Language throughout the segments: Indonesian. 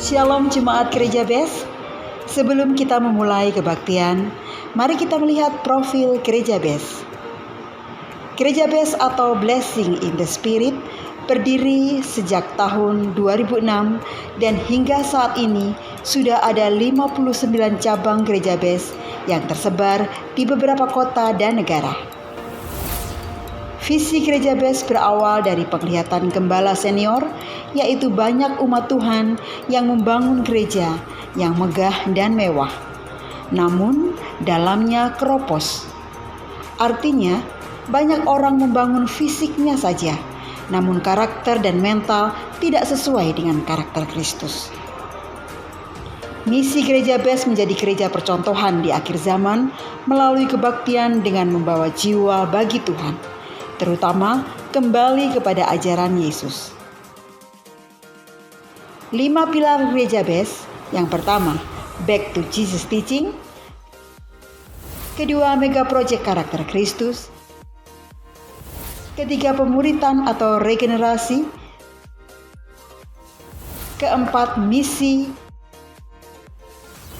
Shalom Jemaat Gereja BES. Sebelum kita memulai kebaktian, mari kita melihat profil Gereja BES. Gereja BES atau Blessing in the Spirit berdiri sejak tahun 2006 dan hingga saat ini sudah ada 59 cabang Gereja BES yang tersebar di beberapa kota dan negara. Visi Gereja BES berawal dari penglihatan gembala senior, yaitu banyak umat Tuhan yang membangun gereja yang megah dan mewah, namun dalamnya keropos. Artinya, banyak orang membangun fisiknya saja, namun karakter dan mental tidak sesuai dengan karakter Kristus. Misi Gereja BES menjadi gereja percontohan di akhir zaman melalui kebaktian dengan membawa jiwa bagi Tuhan, terutama kembali kepada ajaran Yesus. 5 pilar Gereja BES. Yang pertama, Back to Jesus Teaching. Kedua, Mega Project Karakter Kristus. Ketiga, pemuritan atau regenerasi. Keempat, misi.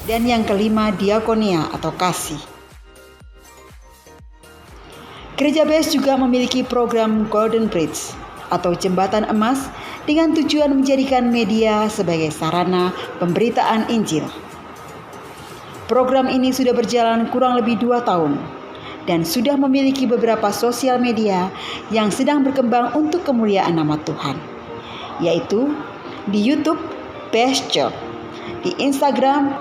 Dan yang kelima, diakonia atau kasih. Gereja BES juga memiliki program Golden Bridge atau jembatan emas dengan tujuan menjadikan media sebagai sarana pemberitaan Injil. Program ini sudah berjalan kurang lebih 2 tahun dan sudah memiliki beberapa sosial media yang sedang berkembang untuk kemuliaan nama Tuhan, yaitu di YouTube BES Church, di Instagram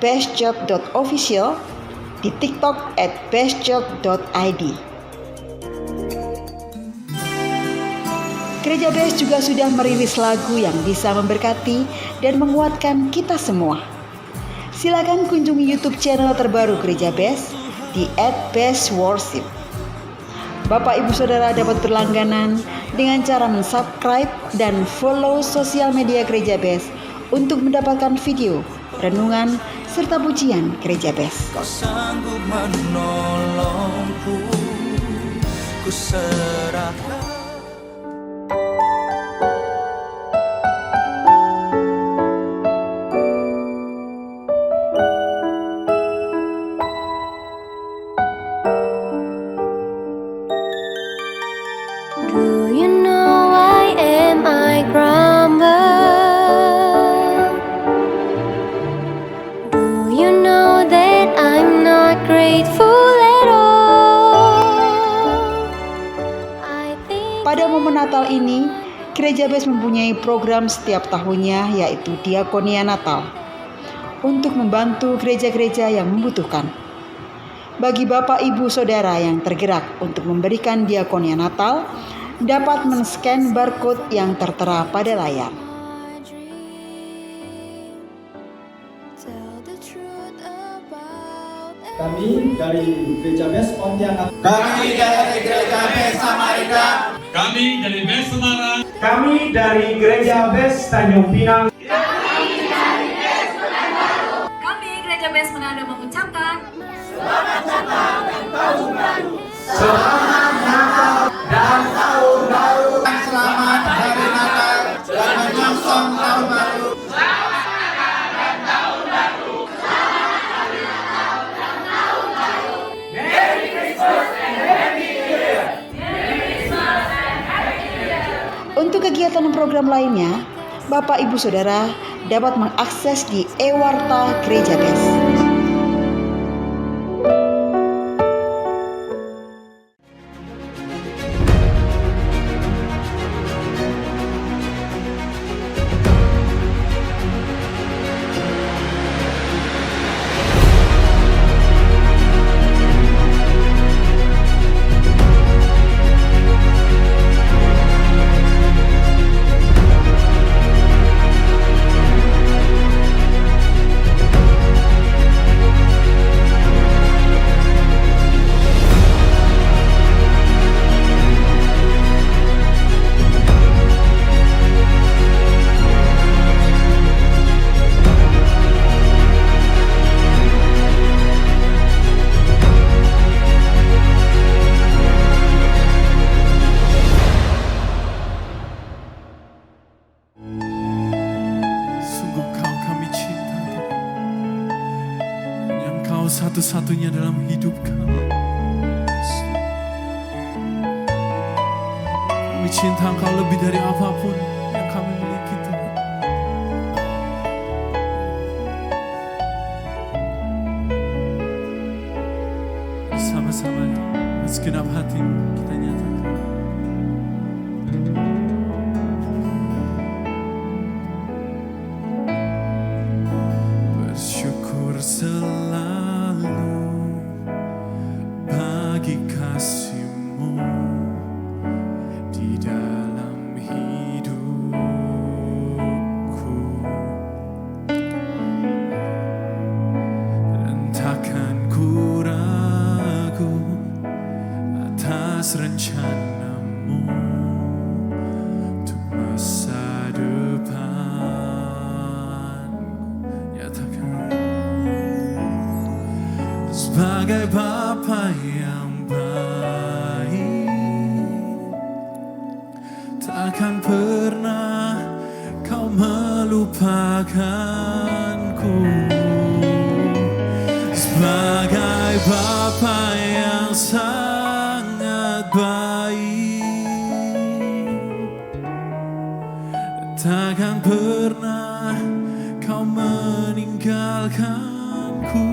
@beschurch.official, di TikTok @beschurch.id. Gereja BES juga sudah merilis lagu yang bisa memberkati dan menguatkan kita semua. Silakan kunjungi YouTube channel terbaru Gereja BES di @BESWorship. Bapak Ibu Saudara dapat berlangganan dengan cara mensubscribe dan follow sosial media Gereja BES untuk mendapatkan video, renungan, serta pujian Gereja BES. Kau sanggup menolongku, ku serahkan. Do you know why am I grumble? Do you know that I'm not grateful at all? Pada momen Natal ini, Gereja BES mempunyai program setiap tahunnya, yaitu Diakonia Natal, untuk membantu gereja-gereja yang membutuhkan. Bagi Bapak Ibu Saudara yang tergerak untuk memberikan Diakonia Natal, dapat men-scan barcode yang tertera pada layar. Kami dari Gereja BES Pontianak. Kami dari Gereja BES Samarinda. Kami dari BES Semarang. Kami dari Gereja BES Tanjung Pinang. Kami Gereja BES Manado mengucapkan Selamat Natal dan Tahun Baru. Selamat Natal dan Tahun Baru. Selamat Hari Natal dan menyongsong Tahun Baru. Untuk kegiatan dan program lainnya, Bapak Ibu Saudara dapat mengakses di e-warta Gereja BES. satu-satunya dalam hidup kami. Kami cinta Engkau lebih dari apapun yang kami miliki, Tuhan. Bersama-sama segenap hati kita nyatakan. Bersyukur selalu bagi kasih-Mu di dalam hidupku, dan takkan ku ragu atas rencana-Mu untuk masa depan. Nyatakan, sebagai Bapa yang baik, takkan pernah Kau melupakanku. Sebagai Bapa yang sangat baik, takkan pernah Kau meninggalkanku.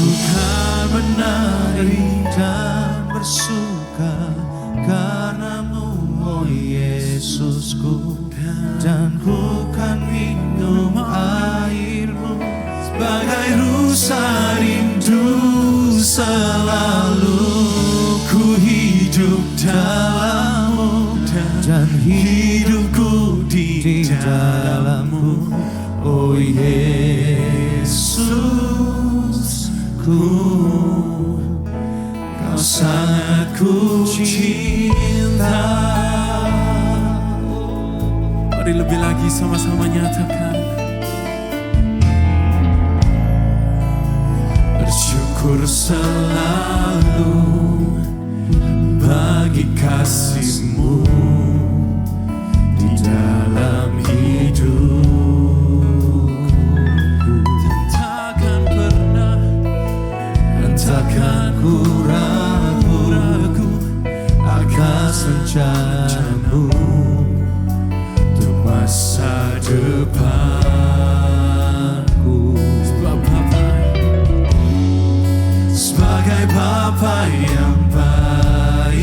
Ku kan menari dan bersuka karena-Mu, oh Yesusku, dan ku kan minum air-Mu sebagai rusa rindu selalu. Ku hidup dalam-Mu dan hidupku di dalam-Mu, oh Yesusku. Kau sangat ku cinta. Mari lebih lagi sama-sama nyatakan. Bersyukur selalu bagi kasih-Mu di dalam hidupku, dan takkan pernah, dan takkan ku ragu akan rencana-Mu untuk masa depanku. Sebagai Bapa yang baik,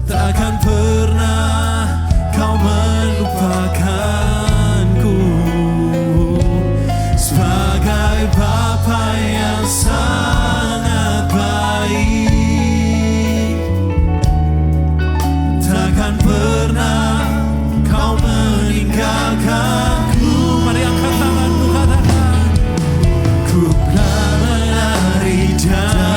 takkan pernah Kau melupakanku. Sebagai Bapa yang sangat baik, takkan pernah Kau meninggalkanku. Mari angkat tanganmu, katakan, ku kan menari dan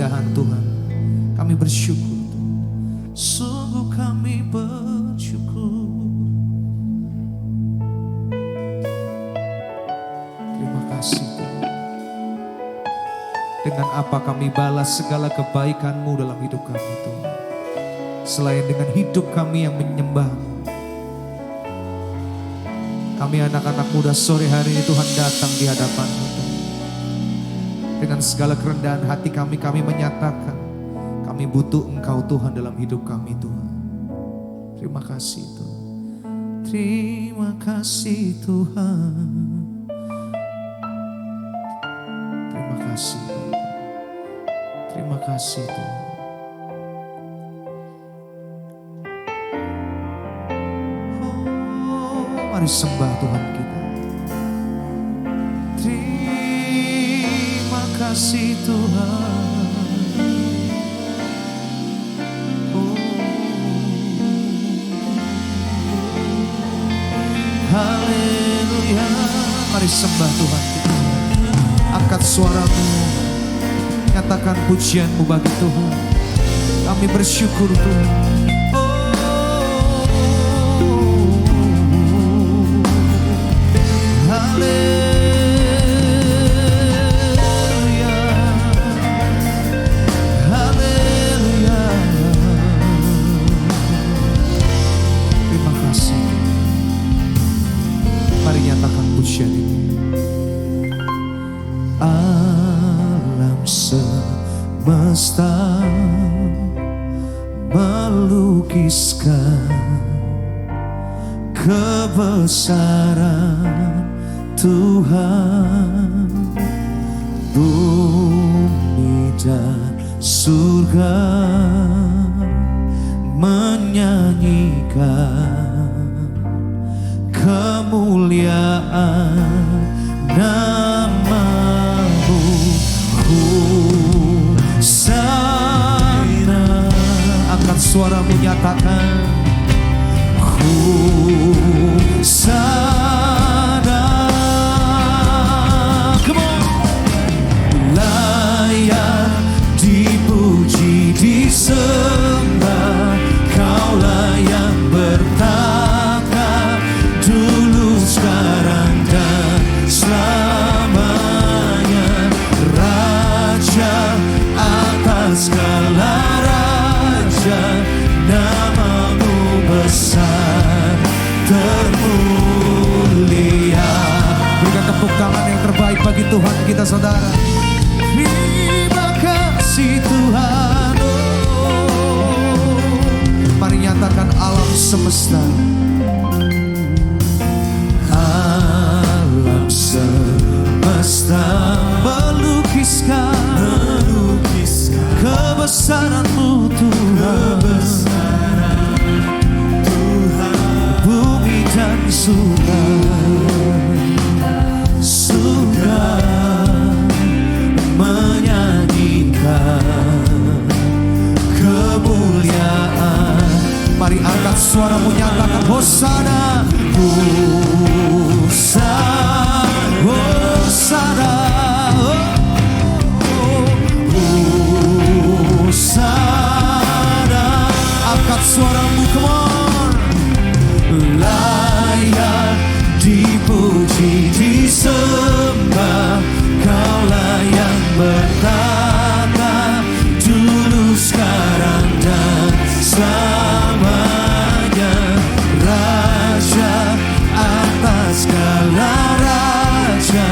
keindahan Tuhan. Kami bersyukur, sungguh kami bersyukur. Terima kasih Tuhan. Dengan apa kami balas segala kebaikan-Mu dalam hidup kami Tuhan, selain dengan hidup kami yang menyembah-Mu. Kami anak-anak muda sore hari ini Tuhan datang di hadapan-Mu Tuhan. Dengan segala kerendahan hati kami menyatakan kami butuh Engkau Tuhan dalam hidup kami Tuhan. Terima kasih Tuhan. Terima kasih Tuhan. Terima kasih Tuhan. Terima kasih Tuhan. Mari sembah Tuhan kita. Terima kasih Tuhan. Haleluya. Mari sembah Tuhan kita. Angkat suaramu, nyatakan pujianmu bagi Tuhan. Kami bersyukur Tuhan. Alam semesta melukiskan kebesaran Tuhan. Bumi dan surga menyanyikan kemuliaan nama-Mu. Hosana. Angkat suaramu, nyatakan Hosana. Come on. Layak dipuji, disembah, Kaulah yang bertata dulu, sekarang dan selamanya. Raja atas segala raja, nama-Mu besar termulia. Berikan tepuk tangan yang terbaik bagi Tuhan kita saudara. Terima kasih Tuhan. Mari nyatakan alam semesta. Alam semesta melukiskan kebesaran-Mu Tuhan. Bumi dan surga menyanyikan kemuliaan. Mari angkat suaramu, nyatakan Hosana. Hosana, Hosana, Hosana. Angkat suaramu, come on. Layak dipuji, disembah, Kaulah yang bertata dulu, sekarang dan selamanya. Raja atas segala raja,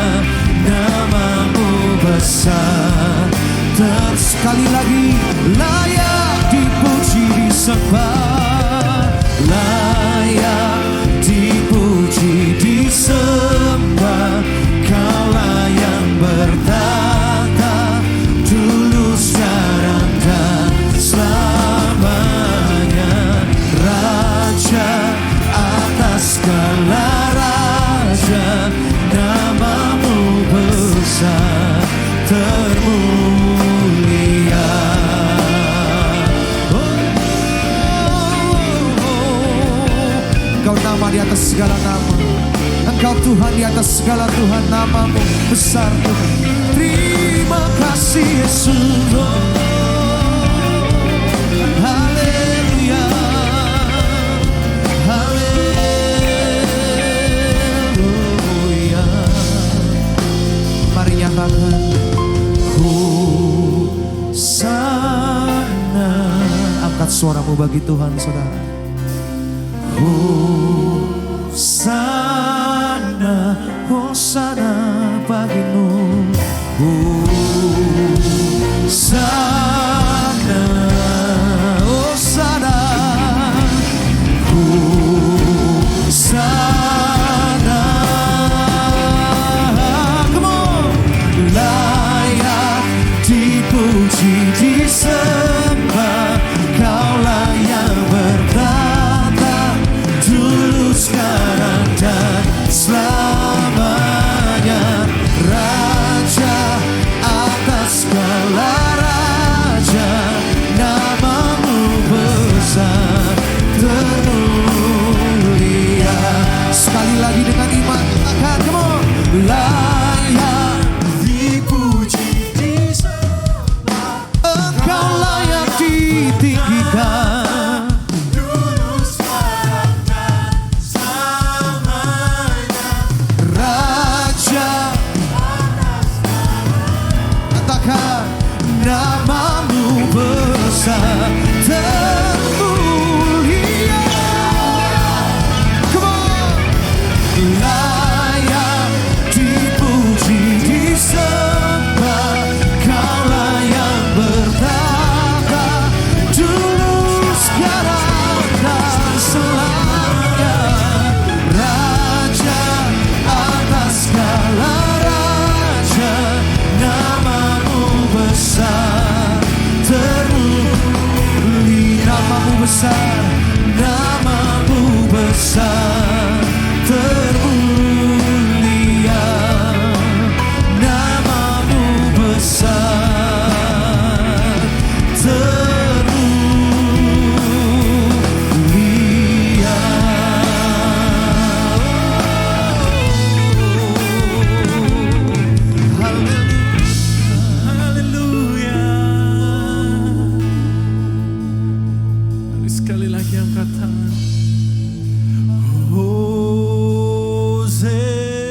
nama-Mu besar. Sekali lagi, layak dipuji, disembah, layak dipuji, disembah, Kaulah yang bertata dulu, sekarang dan selamanya. Raja atas segala raja, nama-Mu besar termulia. Engkau nama di atas segala nama. Engkau Tuhan di atas segala Tuhan, nama-Mu besar Tuhan. Terima kasih Yesus. bagi Tuhan saudara. Hosana, Hosana bagimu. Hosana, Hosana, Hosana. Come on. Layak dipuji, disembah, Kaulah yang bertata dulu, sekarang dan selamanya. Raja atas segala raja, namamu besar termulia. Sekali lagi dengan iman katakan, come on. Layak dipuji, disembah, Engkau layak ditinggikan dulu, sekarang dan selamanya. Raja katakan, namamu besar termulia. Come on. Layak dipuji, disembah, Kaulah yang bertata dulu, sekarang dan selamanya. Raja atas segala raja, namamu besar termulia. Namamu besar, namamu besar termulia. Namamu besar termulia. Haleluya. Mari sekali lagi angkat tangan.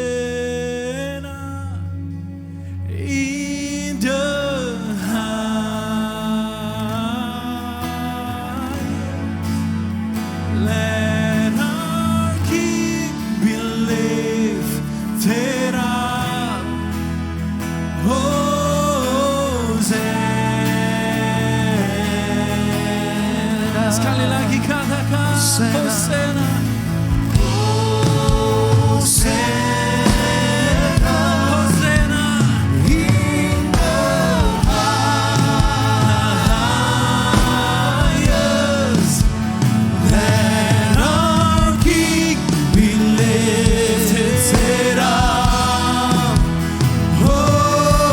Hosanna in the highest. Let our King be lifted up. Hosanna. Sekali lagi katakan Hosanna. Hosanna in the highest. Let our King be lifted up. Hosanna.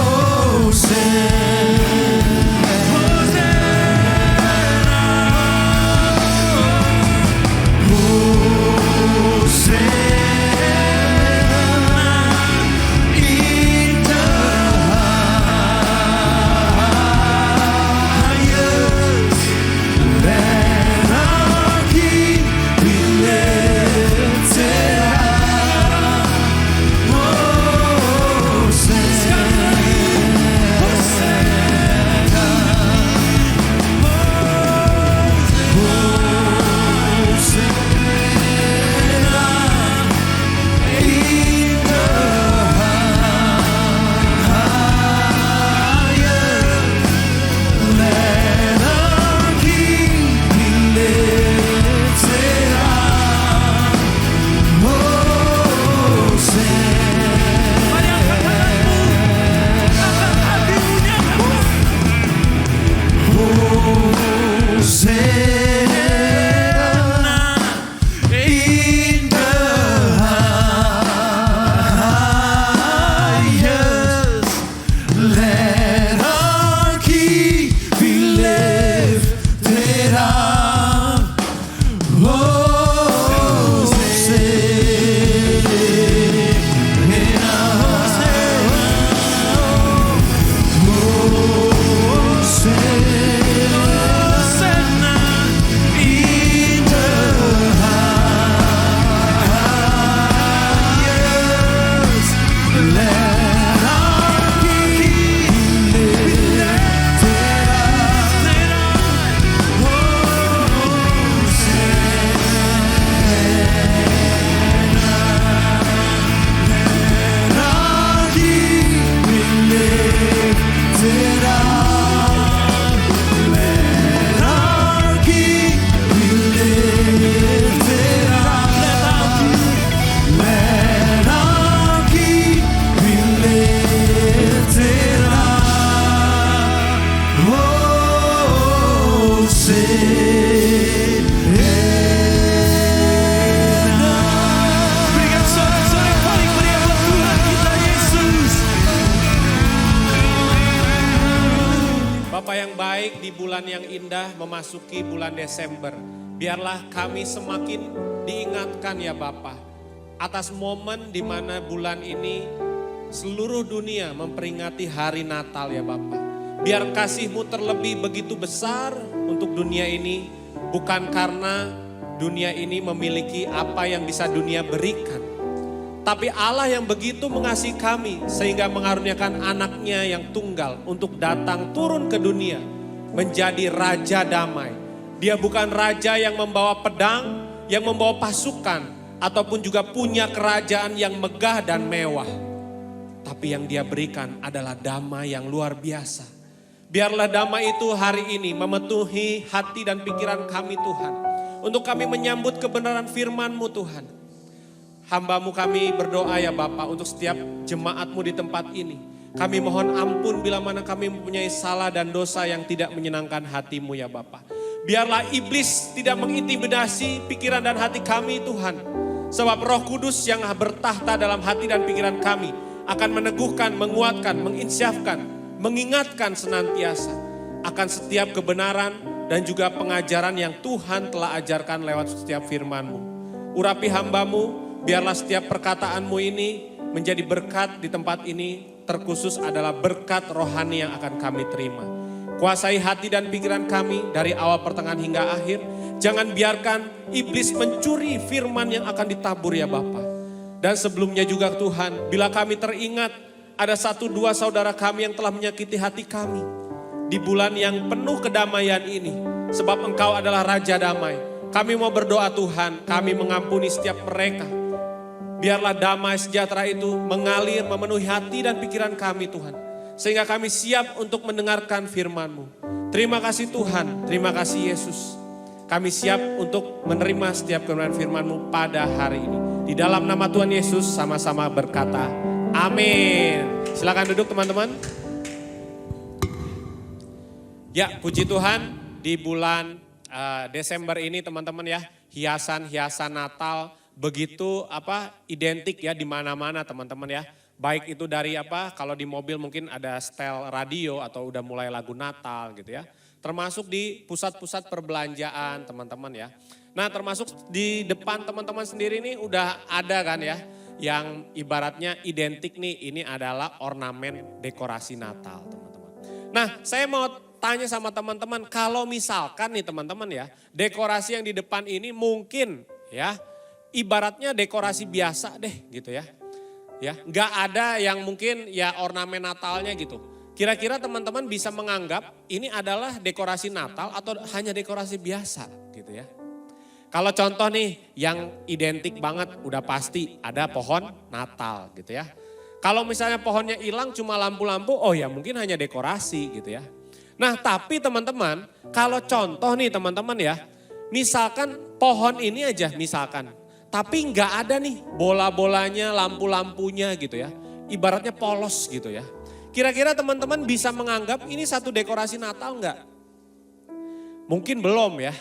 bulan yang indah memasuki bulan Desember. Biarlah kami semakin diingatkan ya Bapa, atas momen di mana bulan ini seluruh dunia memperingati hari Natal ya Bapa. Biar kasih-Mu terlebih begitu besar untuk dunia ini, bukan karena dunia ini memiliki apa yang bisa dunia berikan. Tapi Allah yang begitu mengasihi kami sehingga mengaruniakan anaknya yang tunggal untuk datang turun ke dunia menjadi Raja Damai. Dia bukan raja yang membawa pedang, yang membawa pasukan, ataupun juga punya kerajaan yang megah dan mewah. Tapi yang Dia berikan adalah damai yang luar biasa. Biarlah damai itu hari ini memenuhi hati dan pikiran kami Tuhan. Untuk kami menyambut kebenaran firman-Mu Tuhan. Hamba-Mu kami berdoa ya Bapa untuk setiap jemaat-Mu di tempat ini. Kami mohon ampun bila mana kami mempunyai salah dan dosa yang tidak menyenangkan hati-Mu ya Bapa. Biarlah iblis tidak mengintimidasi pikiran dan hati kami Tuhan. Sebab Roh Kudus yang bertahta dalam hati dan pikiran kami akan meneguhkan, menguatkan, menginsyafkan, mengingatkan senantiasa akan setiap kebenaran dan juga pengajaran yang Tuhan telah ajarkan lewat setiap firman-Mu. Urapi hamba-Mu. Biarlah setiap perkataan-Mu ini menjadi berkat di tempat ini, terkhusus adalah berkat rohani yang akan kami terima. Kuasai hati dan pikiran kami dari awal pertengahan hingga akhir. Jangan biarkan iblis mencuri firman yang akan ditabur ya Bapa. Dan sebelumnya juga Tuhan, bila kami teringat ada 1-2 saudara kami yang telah menyakiti hati kami. Di bulan yang penuh kedamaian ini, sebab Engkau adalah Raja Damai. Kami mau berdoa Tuhan, kami mengampuni setiap mereka. Biarlah damai sejahtera itu mengalir, memenuhi hati dan pikiran kami Tuhan. Sehingga kami siap untuk mendengarkan firman-Mu. Terima kasih Tuhan, terima kasih Yesus. Kami siap untuk menerima setiap kebenaran firman-Mu pada hari ini. Di dalam nama Tuhan Yesus sama-sama berkata, amin. Silakan duduk teman-teman. Ya, puji Tuhan di bulan Desember ini teman-teman ya, hiasan-hiasan Natal begitu identik ya di mana-mana teman-teman ya. Baik itu dari kalau di mobil mungkin ada setel radio atau udah mulai lagu Natal gitu ya. Termasuk di pusat-pusat perbelanjaan teman-teman ya. Nah termasuk di depan teman-teman sendiri nih udah ada kan ya. Yang ibaratnya identik nih, ini adalah ornamen dekorasi Natal teman-teman. Nah saya mau tanya sama teman-teman, kalau misalkan nih teman-teman ya, dekorasi yang di depan ini mungkin ya ibaratnya dekorasi biasa deh gitu ya. Ya, nggak ada yang mungkin ya ornamen Natalnya gitu. Kira-kira teman-teman bisa menganggap ini adalah dekorasi Natal atau hanya dekorasi biasa gitu ya. Kalau contoh nih yang identik banget udah pasti ada pohon Natal gitu ya. Kalau misalnya pohonnya hilang cuma lampu-lampu, oh ya mungkin hanya dekorasi gitu ya. Nah tapi teman-teman, kalau contoh nih teman-teman ya, misalkan pohon ini aja misalkan. Tapi nggak ada nih bola-bolanya, lampu-lampunya gitu ya. Ibaratnya polos gitu ya. Kira-kira teman-teman bisa menganggap ini satu dekorasi Natal nggak? Mungkin belum ya.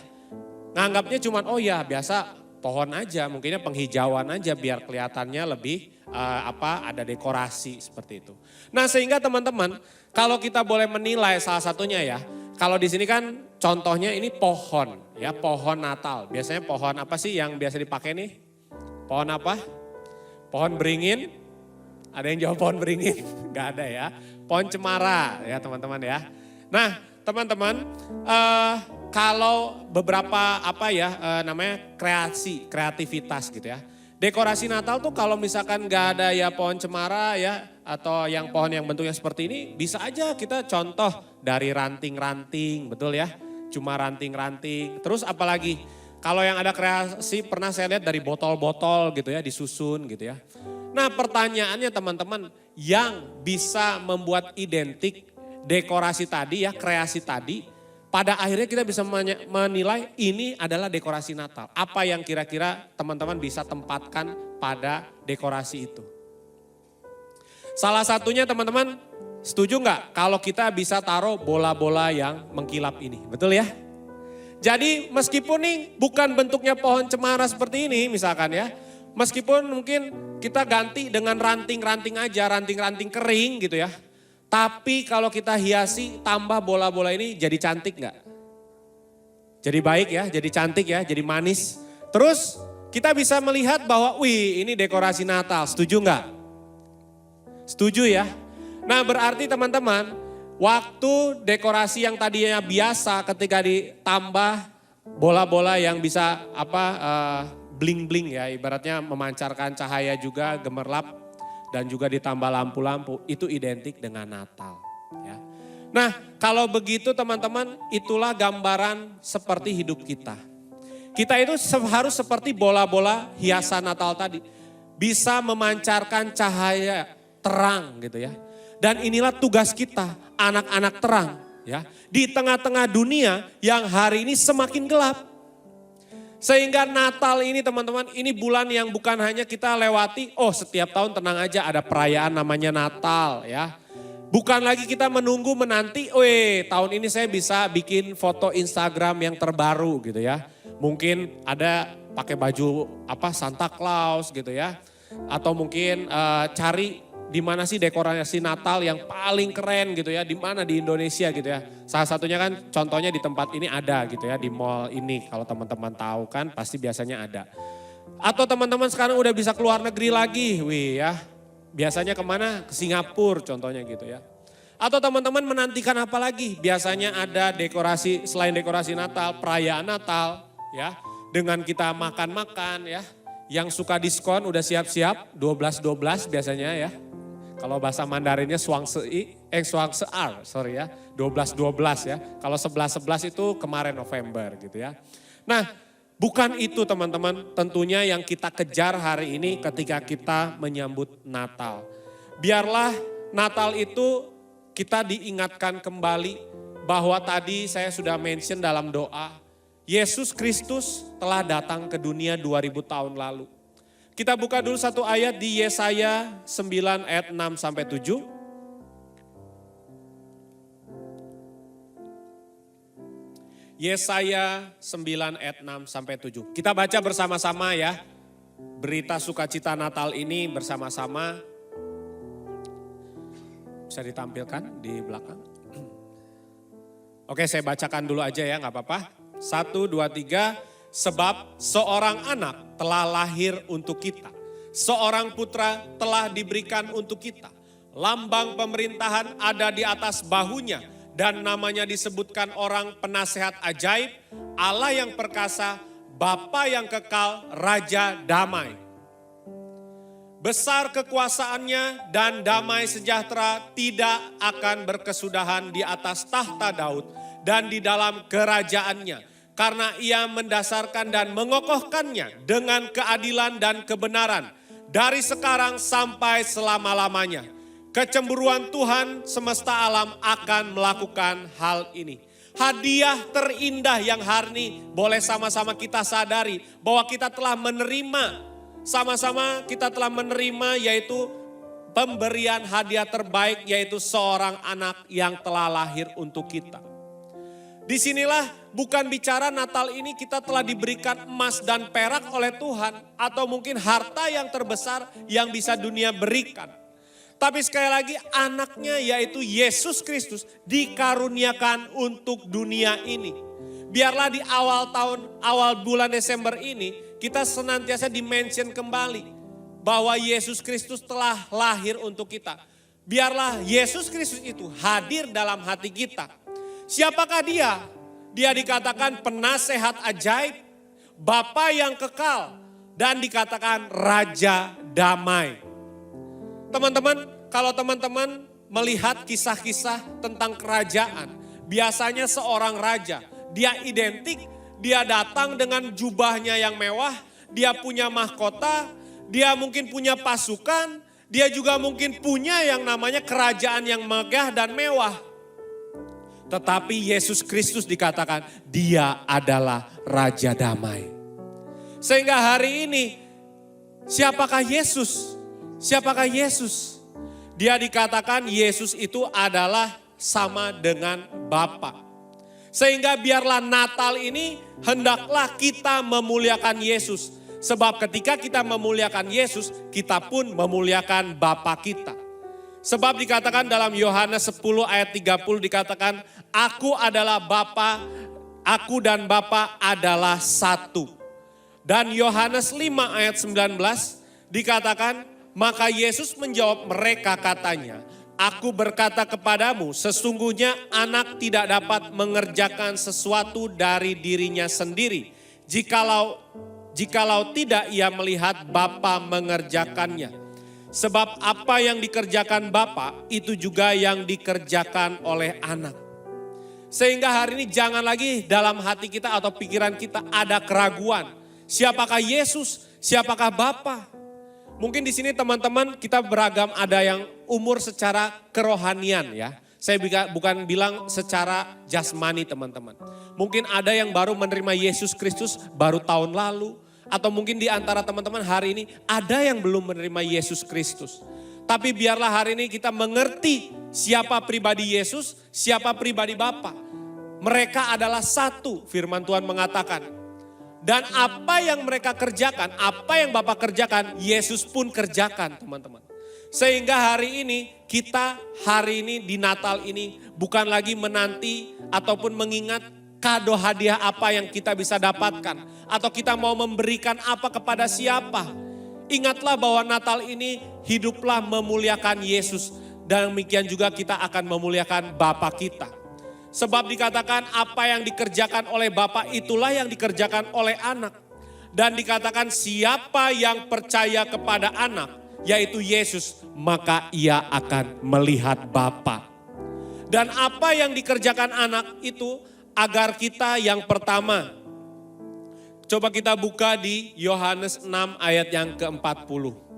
Nganggapnya cuman oh ya biasa pohon aja, mungkinnya penghijauan aja biar kelihatannya lebih ada dekorasi seperti itu. Nah sehingga teman-teman kalau kita boleh menilai salah satunya ya. Kalau di sini kan contohnya ini pohon ya, pohon Natal. Biasanya pohon apa sih yang biasa dipakai nih? Pohon apa? Pohon beringin? Ada yang jawab pohon beringin? Gak ada ya. Pohon cemara ya teman-teman ya. Nah teman-teman kalau beberapa kreativitas gitu ya. Dekorasi Natal tuh kalau misalkan gak ada ya pohon cemara ya atau yang pohon yang bentuknya seperti ini bisa aja kita contoh dari ranting-ranting, betul ya. Cuma ranting-ranting. Terus apalagi kalau yang ada kreasi pernah saya lihat dari botol-botol gitu ya disusun gitu ya. Nah pertanyaannya teman-teman yang bisa membuat identik dekorasi tadi ya, kreasi tadi. Pada akhirnya kita bisa menilai ini adalah dekorasi Natal. Apa yang kira-kira teman-teman bisa tempatkan pada dekorasi itu. Salah satunya teman-teman setuju nggak kalau kita bisa taruh bola-bola yang mengkilap ini. Betul ya? Jadi meskipun nih bukan bentuknya pohon cemara seperti ini misalkan ya. Meskipun mungkin kita ganti dengan ranting-ranting aja, ranting-ranting kering gitu ya. Tapi kalau kita hiasi tambah bola-bola ini jadi cantik nggak? jadi baik ya, jadi cantik ya, jadi manis. Terus kita bisa melihat bahwa wih ini dekorasi Natal, setuju nggak? Setuju ya? Nah berarti teman-teman, waktu dekorasi yang tadinya biasa ketika ditambah bola-bola yang bisa bling-bling ya, ibaratnya memancarkan cahaya juga, gemerlap dan juga ditambah lampu-lampu, itu identik dengan Natal ya. Nah kalau begitu teman-teman, itulah gambaran seperti hidup kita. Kita itu harus seperti bola-bola hiasan Natal tadi. Bisa memancarkan cahaya terang gitu ya. Dan inilah tugas kita, anak-anak terang ya. Di tengah-tengah dunia yang hari ini semakin gelap. Sehingga Natal ini teman-teman, ini bulan yang bukan hanya kita lewati, oh setiap tahun tenang aja ada perayaan namanya Natal ya. Bukan lagi kita menunggu menanti, tahun ini saya bisa bikin foto Instagram yang terbaru gitu ya. Mungkin ada pakai baju Santa Claus gitu ya. Atau mungkin cari di mana sih dekorasi Natal yang paling keren gitu ya. Di mana di Indonesia gitu ya. Salah satunya kan contohnya di tempat ini ada gitu ya. Di mall ini kalau teman-teman tahu kan pasti biasanya ada. Atau teman-teman sekarang udah bisa keluar negeri lagi, ya. Biasanya kemana? Ke Singapura contohnya gitu ya. Atau teman-teman menantikan apa lagi? Biasanya ada dekorasi, selain dekorasi Natal, perayaan Natal ya. Dengan kita makan-makan ya. Yang suka diskon udah siap-siap, 12-12 biasanya ya. Kalau bahasa Mandarinnya suangsear, sorry ya. 12-12 ya. Kalau 11-11 itu kemarin November gitu ya. Nah bukan itu teman-teman tentunya yang kita kejar hari ini ketika kita menyambut Natal. Biarlah Natal itu kita diingatkan kembali bahwa tadi saya sudah mention dalam doa. Yesus Kristus telah datang ke dunia 2000 tahun lalu. Kita buka dulu satu ayat di Yesaya 9 ayat 6 sampai 7. Yesaya 9 ayat 6 sampai 7. Kita baca bersama-sama ya. Berita sukacita Natal ini bersama-sama. Bisa ditampilkan di belakang. Oke, saya bacakan dulu aja ya, gak apa-apa. 1, 2, 3. Sebab seorang anak telah lahir untuk kita. Seorang putra telah diberikan untuk kita. Lambang pemerintahan ada di atas bahunya. Dan namanya disebutkan orang penasehat ajaib, Allah yang perkasa, Bapa yang kekal, Raja damai. Besar kekuasaannya dan damai sejahtera tidak akan berkesudahan di atas tahta Daud dan di dalam kerajaannya. Karena ia mendasarkan dan mengokohkannya dengan keadilan dan kebenaran dari sekarang sampai selama-lamanya. Kecemburuan Tuhan semesta alam akan melakukan hal ini. Hadiah terindah yang hari ini boleh sama-sama kita sadari bahwa kita telah menerima. Sama-sama kita telah menerima yaitu pemberian hadiah terbaik yaitu seorang anak yang telah lahir untuk kita. Disinilah bukan bicara Natal ini kita telah diberikan emas dan perak oleh Tuhan. Atau mungkin harta yang terbesar yang bisa dunia berikan. Tapi sekali lagi anaknya yaitu Yesus Kristus dikaruniakan untuk dunia ini. Biarlah di awal bulan Desember ini kita senantiasa dimention kembali bahwa Yesus Kristus telah lahir untuk kita. Biarlah Yesus Kristus itu hadir dalam hati kita. Siapakah dia? Dia dikatakan penasehat ajaib, Bapa yang kekal dan dikatakan Raja damai. Teman-teman, kalau teman-teman melihat kisah-kisah tentang kerajaan, biasanya seorang raja, dia identik, dia datang dengan jubahnya yang mewah, dia punya mahkota, dia mungkin punya pasukan, dia juga mungkin punya yang namanya kerajaan yang megah dan mewah. Tetapi Yesus Kristus dikatakan dia adalah Raja damai. Sehingga hari ini siapakah Yesus? Siapakah Yesus? Dia dikatakan Yesus itu adalah sama dengan Bapa. Sehingga biarlah Natal ini hendaklah kita memuliakan Yesus. Sebab ketika kita memuliakan Yesus, kita pun memuliakan Bapa kita. Sebab dikatakan dalam Yohanes 10 ayat 30 dikatakan, Aku adalah Bapa Aku dan Bapa adalah satu. Dan Yohanes 5 ayat 19 dikatakan, maka Yesus menjawab mereka katanya, aku berkata kepadamu, sesungguhnya anak tidak dapat mengerjakan sesuatu dari dirinya sendiri. Jikalau tidak ia melihat Bapa mengerjakannya. Sebab apa yang dikerjakan Bapa itu juga yang dikerjakan oleh anak. Sehingga hari ini jangan lagi dalam hati kita atau pikiran kita ada keraguan. Siapakah Yesus? Siapakah Bapa? Mungkin di sini teman-teman kita beragam, ada yang umur secara kerohanian ya. Saya bukan bilang secara jasmani teman-teman. Mungkin ada yang baru menerima Yesus Kristus baru tahun lalu. Atau mungkin di antara teman-teman hari ini ada yang belum menerima Yesus Kristus. Tapi biarlah hari ini kita mengerti siapa pribadi Yesus, siapa pribadi Bapa. Mereka adalah satu, firman Tuhan mengatakan. Dan apa yang mereka kerjakan, apa yang Bapa kerjakan, Yesus pun kerjakan teman-teman. Sehingga hari ini, kita hari ini di Natal ini bukan lagi menanti ataupun mengingat kado hadiah apa yang kita bisa dapatkan. Atau kita mau memberikan apa kepada siapa. Ingatlah bahwa Natal ini hiduplah memuliakan Yesus. Dan demikian juga kita akan memuliakan Bapa kita. Sebab dikatakan apa yang dikerjakan oleh Bapa itulah yang dikerjakan oleh anak. Dan dikatakan siapa yang percaya kepada anak, yaitu Yesus, maka ia akan melihat Bapa. Dan apa yang dikerjakan anak itu agar kita yang pertama. Coba kita buka di Yohanes 6 ayat yang ke-40.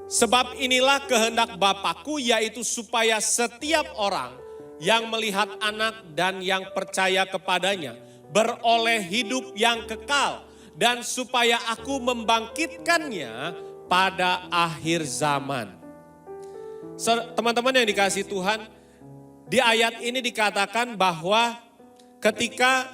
Sebab inilah kehendak Bapakku, yaitu supaya setiap orang yang melihat anak dan yang percaya kepadanya beroleh hidup yang kekal, dan supaya aku membangkitkannya pada akhir zaman. Teman-teman yang dikasihi Tuhan, di ayat ini dikatakan bahwa ketika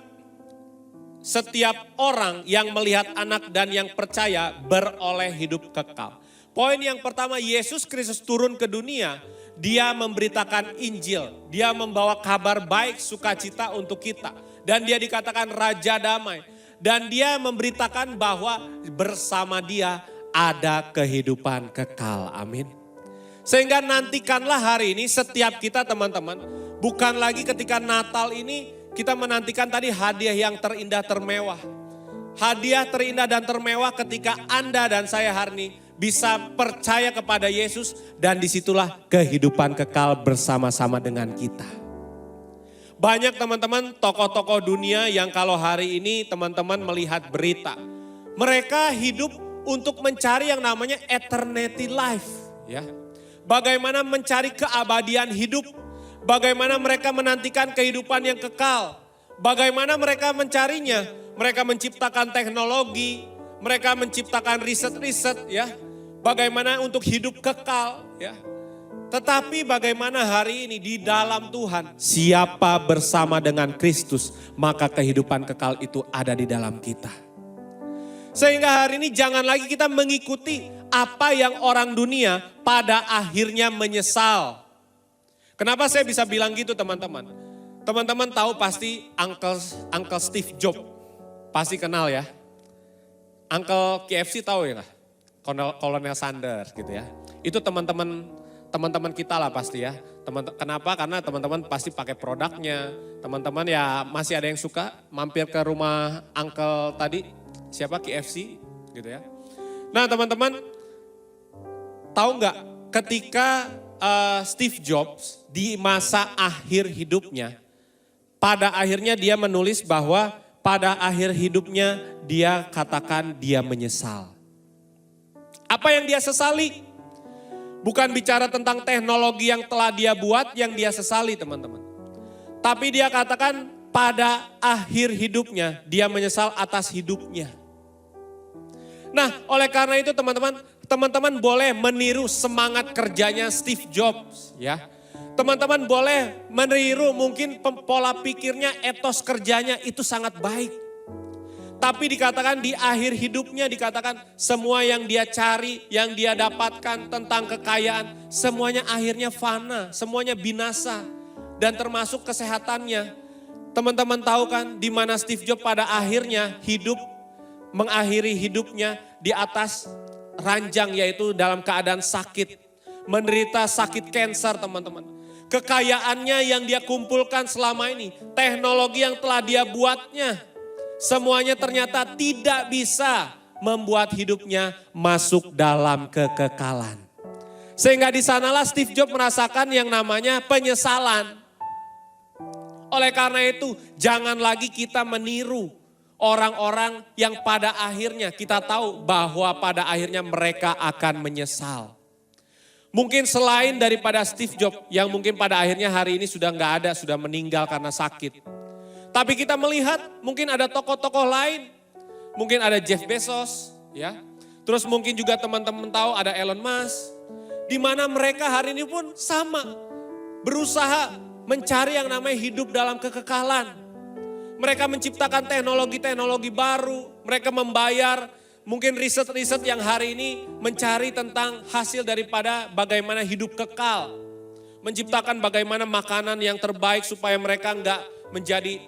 setiap orang yang melihat anak dan yang percaya beroleh hidup kekal. Poin yang pertama, Yesus Kristus turun ke dunia, dia memberitakan Injil, dia membawa kabar baik sukacita untuk kita. Dan dia dikatakan Raja Damai. Dan dia memberitakan bahwa bersama dia ada kehidupan kekal. Amin. Sehingga nantikanlah hari ini setiap kita teman-teman. Bukan lagi ketika Natal ini kita menantikan tadi hadiah yang terindah termewah. Hadiah terindah dan termewah ketika Anda dan saya hari ini bisa percaya kepada Yesus. Dan disitulah kehidupan kekal bersama-sama dengan kita. Banyak teman-teman tokoh-tokoh dunia yang kalau hari ini teman-teman melihat berita. Mereka hidup untuk mencari yang namanya eternity life. Ya. Bagaimana mencari keabadian hidup. Bagaimana mereka menantikan kehidupan yang kekal. Bagaimana mereka mencarinya. Mereka menciptakan teknologi. Mereka menciptakan riset-riset ya. Bagaimana untuk hidup kekal ya. Tetapi bagaimana hari ini di dalam Tuhan. Siapa bersama dengan Kristus, maka kehidupan kekal itu ada di dalam kita. Sehingga hari ini jangan lagi kita mengikuti apa yang orang dunia pada akhirnya menyesal. Kenapa saya bisa bilang gitu teman-teman? Teman-teman tahu pasti Uncle Steve Jobs. Pasti kenal ya. Uncle KFC tahu ya nggak? Colonel Sanders gitu ya. Itu teman-teman kita lah pasti ya. Kenapa? Karena teman-teman pasti pakai produknya. Teman-teman ya masih ada yang suka mampir ke rumah Uncle tadi. Siapa? KFC gitu ya. Nah teman-teman tahu nggak ketika Steve Jobs di masa akhir hidupnya. Pada akhirnya dia menulis bahwa pada akhir hidupnya dia katakan dia menyesal. Apa yang dia sesali? Bukan bicara tentang teknologi yang telah dia buat yang dia sesali teman-teman. Tapi dia katakan pada akhir hidupnya dia menyesal atas hidupnya. Nah oleh karena itu teman-teman boleh meniru semangat kerjanya Steve Jobs ya. Teman-teman boleh meniru mungkin pola pikirnya, etos kerjanya itu sangat baik. Tapi dikatakan di akhir hidupnya dikatakan semua yang dia cari, yang dia dapatkan tentang kekayaan, semuanya akhirnya fana, semuanya binasa. Dan termasuk kesehatannya. Teman-teman tahu kan di mana Steve Jobs pada akhirnya mengakhiri hidupnya di atas ranjang, yaitu dalam keadaan sakit. Menderita sakit kanker, teman-teman. Kekayaannya yang dia kumpulkan selama ini, teknologi yang telah dia buatnya, semuanya ternyata tidak bisa membuat hidupnya masuk dalam kekekalan. Sehingga di sanalah Steve Jobs merasakan yang namanya penyesalan. Oleh karena itu, jangan lagi kita meniru orang-orang yang pada akhirnya kita tahu bahwa pada akhirnya mereka akan menyesal. Mungkin selain daripada Steve Jobs yang mungkin pada akhirnya hari ini sudah nggak ada, sudah meninggal karena sakit. Tapi kita melihat mungkin ada tokoh-tokoh lain, mungkin ada Jeff Bezos, ya. Terus mungkin juga teman-teman tahu ada Elon Musk, di mana mereka hari ini pun sama berusaha mencari yang namanya hidup dalam kekekalan. Mereka menciptakan teknologi-teknologi baru, mereka membayar mungkin riset-riset yang hari ini mencari tentang hasil daripada bagaimana hidup kekal. Menciptakan bagaimana makanan yang terbaik supaya mereka enggak menjadi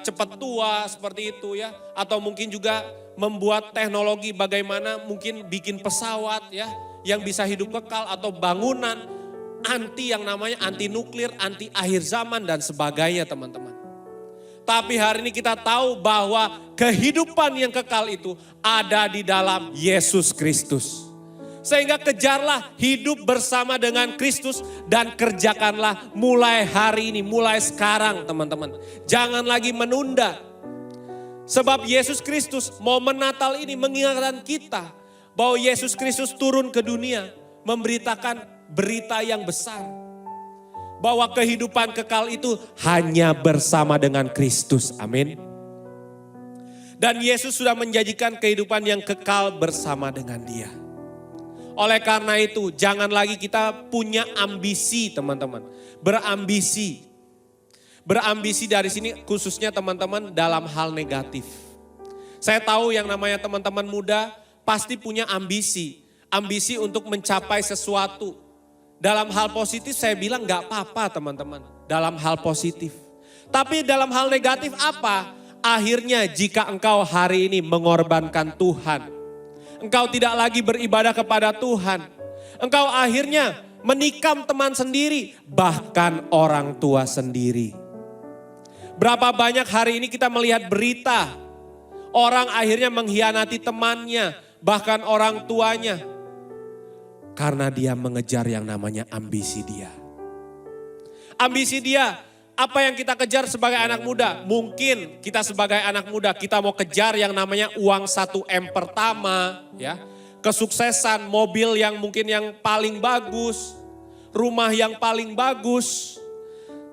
cepat tua seperti itu ya. Atau mungkin juga membuat teknologi bagaimana mungkin bikin pesawat ya yang bisa hidup kekal atau bangunan anti yang namanya anti nuklir, anti akhir zaman dan sebagainya teman-teman. Tapi hari ini kita tahu bahwa kehidupan yang kekal itu ada di dalam Yesus Kristus. Sehingga kejarlah hidup bersama dengan Kristus dan kerjakanlah mulai hari ini, mulai sekarang teman-teman. Jangan lagi menunda. Sebab Yesus Kristus momen Natal ini mengingatkan kita bahwa Yesus Kristus turun ke dunia memberitakan berita yang besar. Bahwa kehidupan kekal itu hanya bersama dengan Kristus. Amin. Dan Yesus sudah menjanjikan kehidupan yang kekal bersama dengan Dia. Oleh karena itu jangan lagi kita punya ambisi teman-teman. Berambisi. Berambisi dari sini khususnya teman-teman dalam hal negatif. Saya tahu yang namanya teman-teman muda pasti punya ambisi. Ambisi untuk mencapai sesuatu. Dalam hal positif saya bilang gak apa-apa teman-teman. Dalam hal positif. Tapi dalam hal negatif apa? Akhirnya jika engkau hari ini mengorbankan Tuhan. Engkau tidak lagi beribadah kepada Tuhan. Engkau akhirnya menikam teman sendiri. Bahkan orang tua sendiri. Berapa banyak hari ini kita melihat berita. Orang akhirnya mengkhianati temannya. Bahkan orang tuanya. Karena dia mengejar yang namanya ambisi dia. Ambisi dia, apa yang kita kejar sebagai anak muda? Mungkin kita sebagai anak muda, kita mau kejar yang namanya uang 1M pertama. Ya, kesuksesan, mobil yang mungkin yang paling bagus. Rumah yang paling bagus.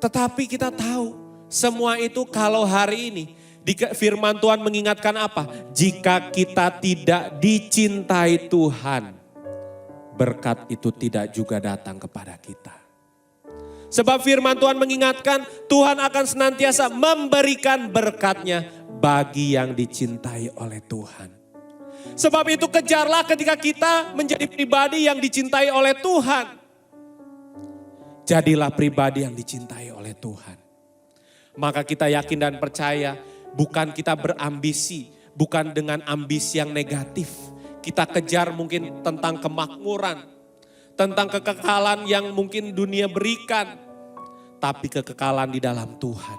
Tetapi kita tahu, semua itu kalau hari ini, firman Tuhan mengingatkan apa? Jika kita tidak dicintai Tuhan, berkat itu tidak juga datang kepada kita. Sebab firman Tuhan mengingatkan Tuhan akan senantiasa memberikan berkatnya bagi yang dicintai oleh Tuhan. Sebab itu kejarlah ketika kita menjadi pribadi yang dicintai oleh Tuhan. Jadilah pribadi yang dicintai oleh Tuhan. Maka kita yakin dan percaya bukan kita berambisi, bukan dengan ambisi yang negatif. Kita kejar mungkin tentang kemakmuran, tentang kekekalan yang mungkin dunia berikan, tapi kekekalan di dalam Tuhan.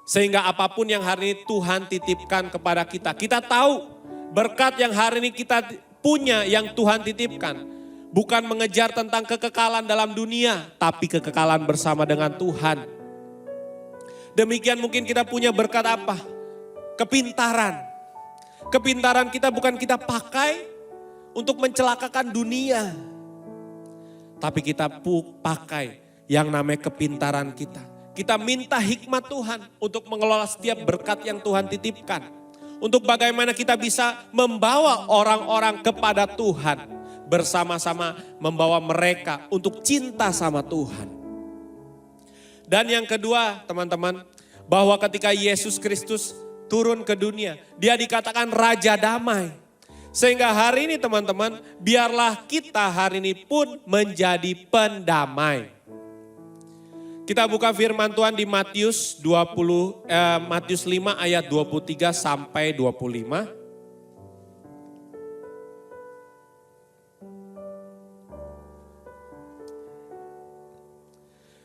Sehingga apapun yang hari ini Tuhan titipkan kepada kita, kita tahu berkat yang hari ini kita punya yang Tuhan titipkan. Bukan mengejar tentang kekekalan dalam dunia, tapi kekekalan bersama dengan Tuhan. Demikian mungkin kita punya berkat apa? Kepintaran. Kepintaran kita bukan kita pakai untuk mencelakakan dunia. Tapi kita pakai yang namanya kepintaran kita. Kita minta hikmat Tuhan untuk mengelola setiap berkat yang Tuhan titipkan. Untuk bagaimana kita bisa membawa orang-orang kepada Tuhan. Bersama-sama membawa mereka untuk cinta sama Tuhan. Dan yang kedua teman-teman, bahwa ketika Yesus Kristus turun ke dunia. Dia dikatakan Raja Damai. Sehingga hari ini teman-teman, biarlah kita hari ini pun menjadi pendamai. Kita buka firman Tuhan di Matius 5 ayat 23 sampai 25.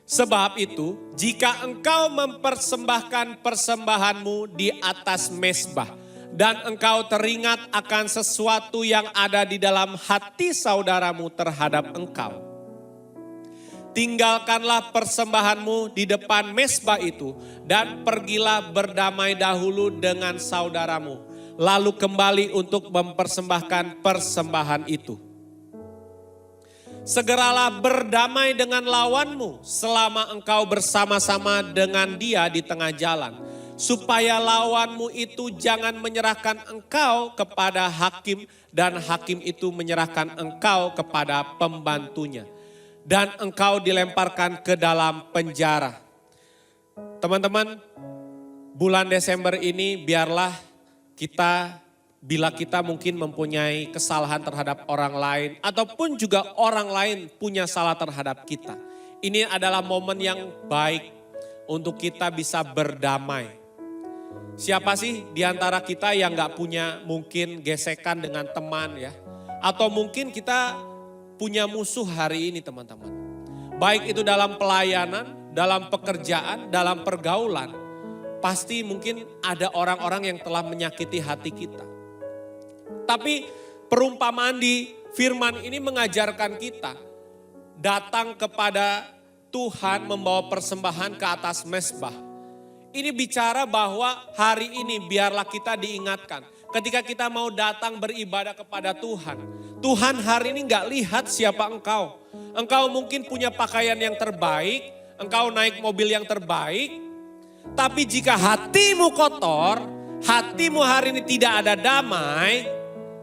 Sebab itu, jika engkau mempersembahkan persembahanmu di atas mezbah, dan engkau teringat akan sesuatu yang ada di dalam hati saudaramu terhadap engkau, tinggalkanlah persembahanmu di depan mezbah itu, dan pergilah berdamai dahulu dengan saudaramu, lalu kembali untuk mempersembahkan persembahan itu. Segeralah berdamai dengan lawanmu selama engkau bersama-sama dengan dia di tengah jalan. Supaya lawanmu itu jangan menyerahkan engkau kepada hakim dan hakim itu menyerahkan engkau kepada pembantunya. Dan engkau dilemparkan ke dalam penjara. Teman-teman, bulan Desember ini biarlah kita, bila kita mungkin mempunyai kesalahan terhadap orang lain, ataupun juga orang lain punya salah terhadap kita. Ini adalah momen yang baik untuk kita bisa berdamai. Siapa sih di antara kita yang gak punya mungkin gesekan dengan teman ya? Atau mungkin kita punya musuh hari ini teman-teman. Baik itu dalam pelayanan, dalam pekerjaan, dalam pergaulan. Pasti mungkin ada orang-orang yang telah menyakiti hati kita. Tapi perumpamaan di firman ini mengajarkan kita datang kepada Tuhan membawa persembahan ke atas mezbah. Ini bicara bahwa hari ini biarlah kita diingatkan. Ketika kita mau datang beribadah kepada Tuhan. Tuhan hari ini gak lihat siapa engkau. Engkau mungkin punya pakaian yang terbaik. Engkau naik mobil yang terbaik. Tapi jika hatimu kotor, hatimu hari ini tidak ada damai,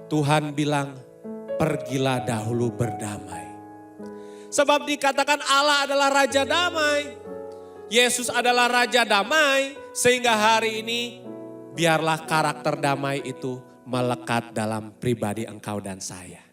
Tuhan bilang, pergilah dahulu berdamai. Sebab dikatakan Allah adalah Raja Damai. Yesus adalah Raja Damai. Sehingga hari ini biarlah karakter damai itu melekat dalam pribadi engkau dan saya.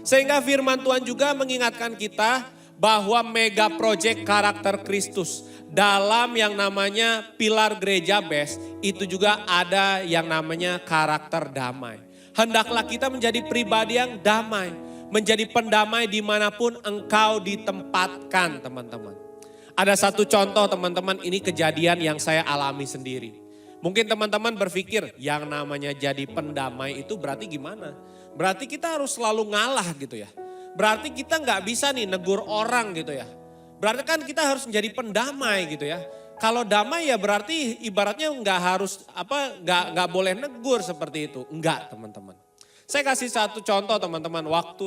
Sehingga firman Tuhan juga mengingatkan kita bahwa mega project karakter Kristus dalam yang namanya pilar gereja best itu juga ada yang namanya karakter damai. Hendaklah kita menjadi pribadi yang damai. Menjadi pendamai dimanapun engkau ditempatkan teman-teman. Ada satu contoh teman-teman, ini kejadian yang saya alami sendiri. Mungkin teman-teman berpikir yang namanya jadi pendamai itu berarti gimana? Berarti kita harus selalu ngalah gitu ya. Berarti kita gak bisa nih negur orang gitu ya. Berarti kan kita harus menjadi pendamai gitu ya. Kalau damai ya berarti ibaratnya nggak boleh negur seperti itu. Enggak teman-teman. Saya kasih satu contoh teman-teman. Waktu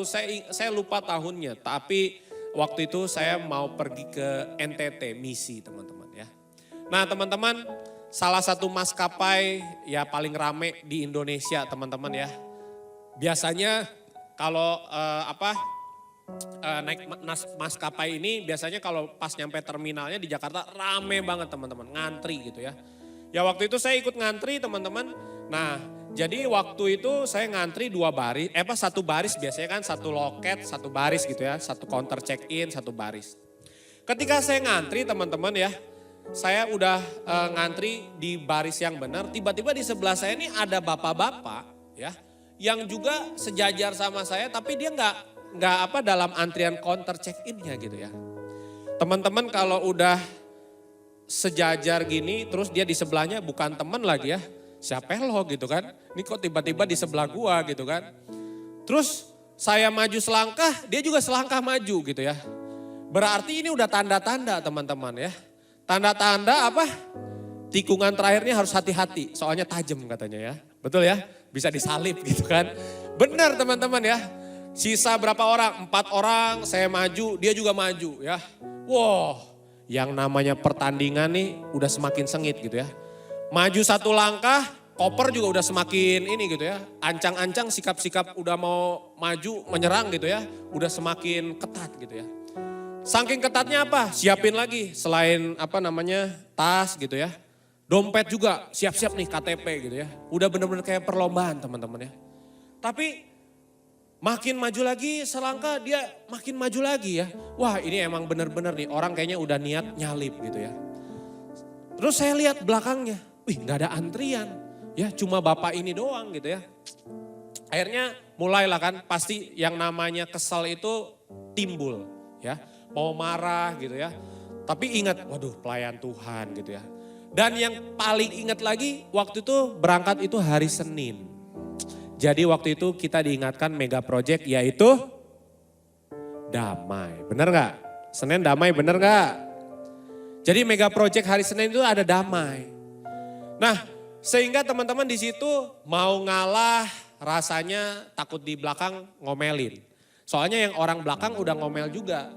saya lupa tahunnya, tapi waktu itu saya mau pergi ke NTT misi teman-teman ya. Nah teman-teman, salah satu maskapai ya paling rame di Indonesia teman-teman ya. Biasanya kalau naik maskapai ini biasanya kalau pas nyampe terminalnya di Jakarta rame banget teman-teman, ngantri gitu ya. Ya waktu itu saya ikut ngantri teman-teman. Nah jadi waktu itu saya ngantri satu baris biasanya kan, satu loket, satu baris gitu ya. Satu counter check in, satu baris. Ketika saya ngantri teman-teman ya, saya udah ngantri di baris yang benar. Tiba-tiba di sebelah saya ini ada bapak-bapak ya, yang juga sejajar sama saya tapi dia nggak dalam antrian counter check-in-nya gitu ya. Teman-teman kalau udah sejajar gini terus dia di sebelahnya bukan teman lagi ya. Siapa lo gitu kan. Ini kok tiba-tiba di sebelah gua gitu kan. Terus saya maju selangkah, dia juga selangkah maju gitu ya. Berarti ini udah tanda-tanda teman-teman ya. Tanda-tanda apa? Tikungan terakhirnya harus hati-hati soalnya tajam katanya ya. Betul ya? Bisa disalip gitu kan. Benar teman-teman ya. Sisa berapa orang? 4 orang, saya maju, dia juga maju ya. Wow, yang namanya pertandingan nih udah semakin sengit gitu ya. Maju satu langkah, koper juga udah semakin ini gitu ya. Ancang-ancang sikap-sikap udah mau maju, menyerang gitu ya. Udah semakin ketat gitu ya. Saking ketatnya apa? Siapin lagi selain tas gitu ya. Dompet juga siap-siap nih KTP gitu ya. Udah bener-bener kayak perlombaan teman-teman ya. Tapi makin maju lagi selangkah dia makin maju lagi ya. Wah ini emang bener-bener nih orang kayaknya udah niat nyalip gitu ya. Terus saya lihat belakangnya, wih gak ada antrian. Ya cuma bapak ini doang gitu ya. Akhirnya mulailah kan pasti yang namanya kesal itu timbul ya. Mau marah gitu ya. Tapi ingat waduh pelayan Tuhan gitu ya. Dan yang paling ingat lagi waktu itu berangkat itu hari Senin. Jadi waktu itu kita diingatkan mega project yaitu damai. Bener gak? Senin damai bener gak? Jadi mega project hari Senin itu ada damai. Nah sehingga teman-teman di situ mau ngalah rasanya takut di belakang ngomelin. Soalnya yang orang belakang udah ngomel juga.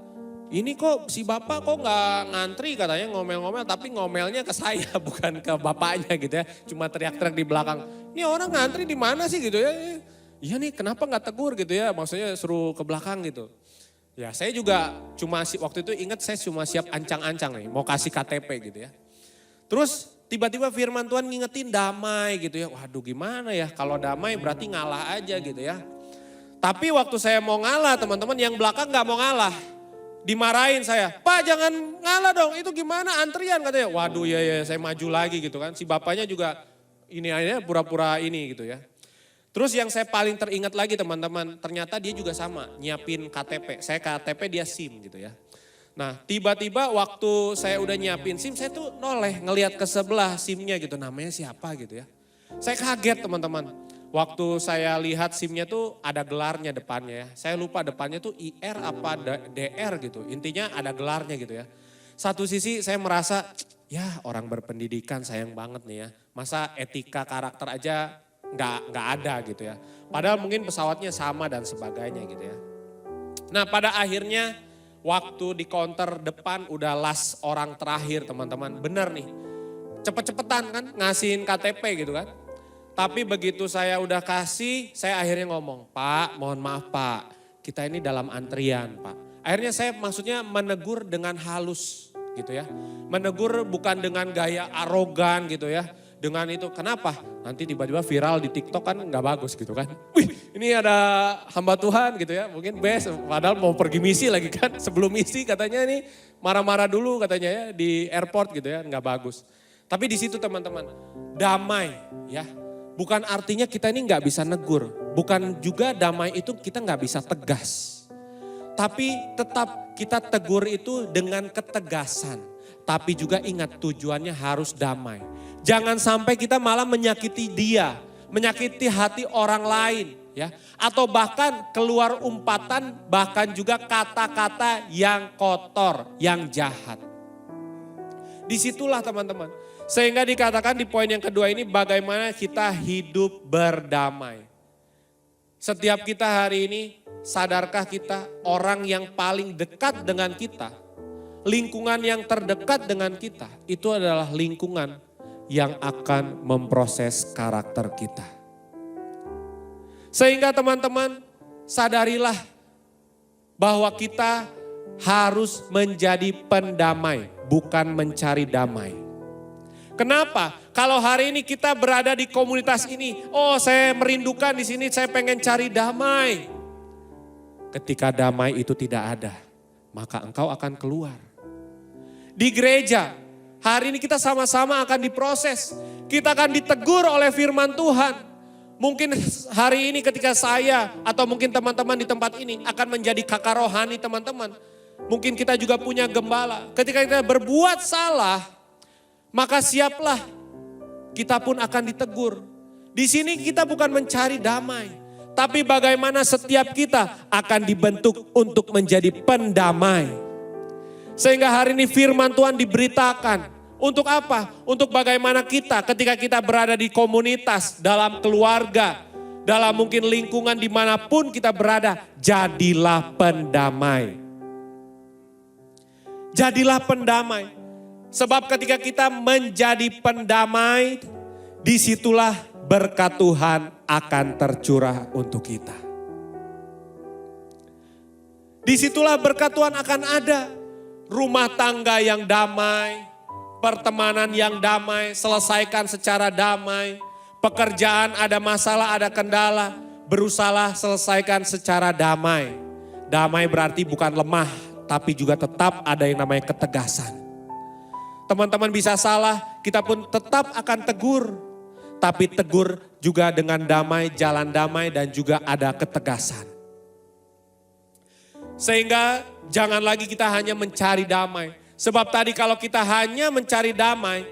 Ini kok si bapak kok gak ngantri katanya ngomel-ngomel tapi ngomelnya ke saya bukan ke bapaknya gitu ya. Cuma teriak-teriak di belakang. Ini orang ngantri di mana sih gitu ya. Iya nih kenapa gak tegur gitu ya maksudnya suruh ke belakang gitu. Ya saya juga cuma waktu itu ingat saya cuma siap ancang-ancang nih mau kasih KTP gitu ya. Terus tiba-tiba firman Tuhan ngingetin damai gitu ya. Waduh gimana ya kalau damai berarti ngalah aja gitu ya. Tapi waktu saya mau ngalah teman-teman yang belakang gak mau ngalah. Dimarahin saya, Pak jangan ngalah dong itu gimana antrian katanya. Waduh ya saya maju lagi gitu kan. Si bapaknya juga ini aja pura-pura ini gitu ya. Terus yang saya paling teringat lagi teman-teman ternyata dia juga sama nyiapin KTP. Saya KTP dia SIM gitu ya. Nah tiba-tiba waktu saya udah nyiapin SIM saya tuh noleh ngelihat ke sebelah SIM-nya gitu namanya siapa gitu ya. Saya kaget teman-teman. Waktu saya lihat SIM-nya tuh ada gelarnya depannya ya. Saya lupa depannya tuh IR apa DR gitu. Intinya ada gelarnya gitu ya. Satu sisi saya merasa ya orang berpendidikan sayang banget nih ya. Masa etika karakter aja nggak ada gitu ya. Padahal mungkin pesawatnya sama dan sebagainya gitu ya. Nah pada akhirnya waktu di counter depan udah last orang terakhir teman-teman. Bener nih cepet-cepetan kan ngasihin KTP gitu kan. Tapi begitu saya udah kasih, saya akhirnya ngomong, Pak mohon maaf Pak, kita ini dalam antrian Pak. Akhirnya saya maksudnya menegur dengan halus gitu ya. Menegur bukan dengan gaya arogan gitu ya. Dengan itu, kenapa? Nanti tiba-tiba viral di TikTok kan gak bagus gitu kan. Wih ini ada hamba Tuhan gitu ya, mungkin best. Padahal mau pergi misi lagi kan, sebelum misi katanya nih marah-marah dulu katanya ya di airport gitu ya, gak bagus. Tapi di situ teman-teman, damai ya. Bukan artinya kita ini nggak bisa negur. Bukan juga damai itu kita nggak bisa tegas. Tapi tetap kita tegur itu dengan ketegasan. Tapi juga ingat tujuannya harus damai. Jangan sampai kita malah menyakiti dia. Menyakiti hati orang lain. Ya, atau bahkan keluar umpatan bahkan juga kata-kata yang kotor, yang jahat. Disitulah teman-teman. Sehingga dikatakan di poin yang kedua ini bagaimana kita hidup berdamai. Setiap kita hari ini sadarkah kita orang yang paling dekat dengan kita, lingkungan yang terdekat dengan kita itu adalah lingkungan yang akan memproses karakter kita. Sehingga teman-teman sadarilah bahwa kita harus menjadi pendamai bukan mencari damai. Kenapa? Kalau hari ini kita berada di komunitas ini, oh saya merindukan di sini, saya pengen cari damai. Ketika damai itu tidak ada, maka engkau akan keluar. Di gereja, hari ini kita sama-sama akan diproses. Kita akan ditegur oleh firman Tuhan. Mungkin hari ini ketika saya atau mungkin teman-teman di tempat ini akan menjadi kakak rohani teman-teman. Mungkin kita juga punya gembala. Ketika kita berbuat salah, maka siaplah, kita pun akan ditegur. Di sini kita bukan mencari damai, tapi bagaimana setiap kita akan dibentuk untuk menjadi pendamai. Sehingga hari ini firman Tuhan diberitakan. Untuk apa? Untuk bagaimana kita ketika kita berada di komunitas, dalam keluarga, dalam mungkin lingkungan dimanapun kita berada, jadilah pendamai. Jadilah pendamai. Sebab ketika kita menjadi pendamai, disitulah berkat Tuhan akan tercurah untuk kita. Disitulah berkat Tuhan akan ada. Rumah tangga yang damai, pertemanan yang damai, selesaikan secara damai. Pekerjaan ada masalah, ada kendala, berusaha selesaikan secara damai. Damai berarti bukan lemah, tapi juga tetap ada yang namanya ketegasan. Teman-teman bisa salah, kita pun tetap akan tegur. Tapi tegur juga dengan damai, jalan damai dan juga ada ketegasan. Sehingga jangan lagi kita hanya mencari damai. Sebab tadi kalau kita hanya mencari damai,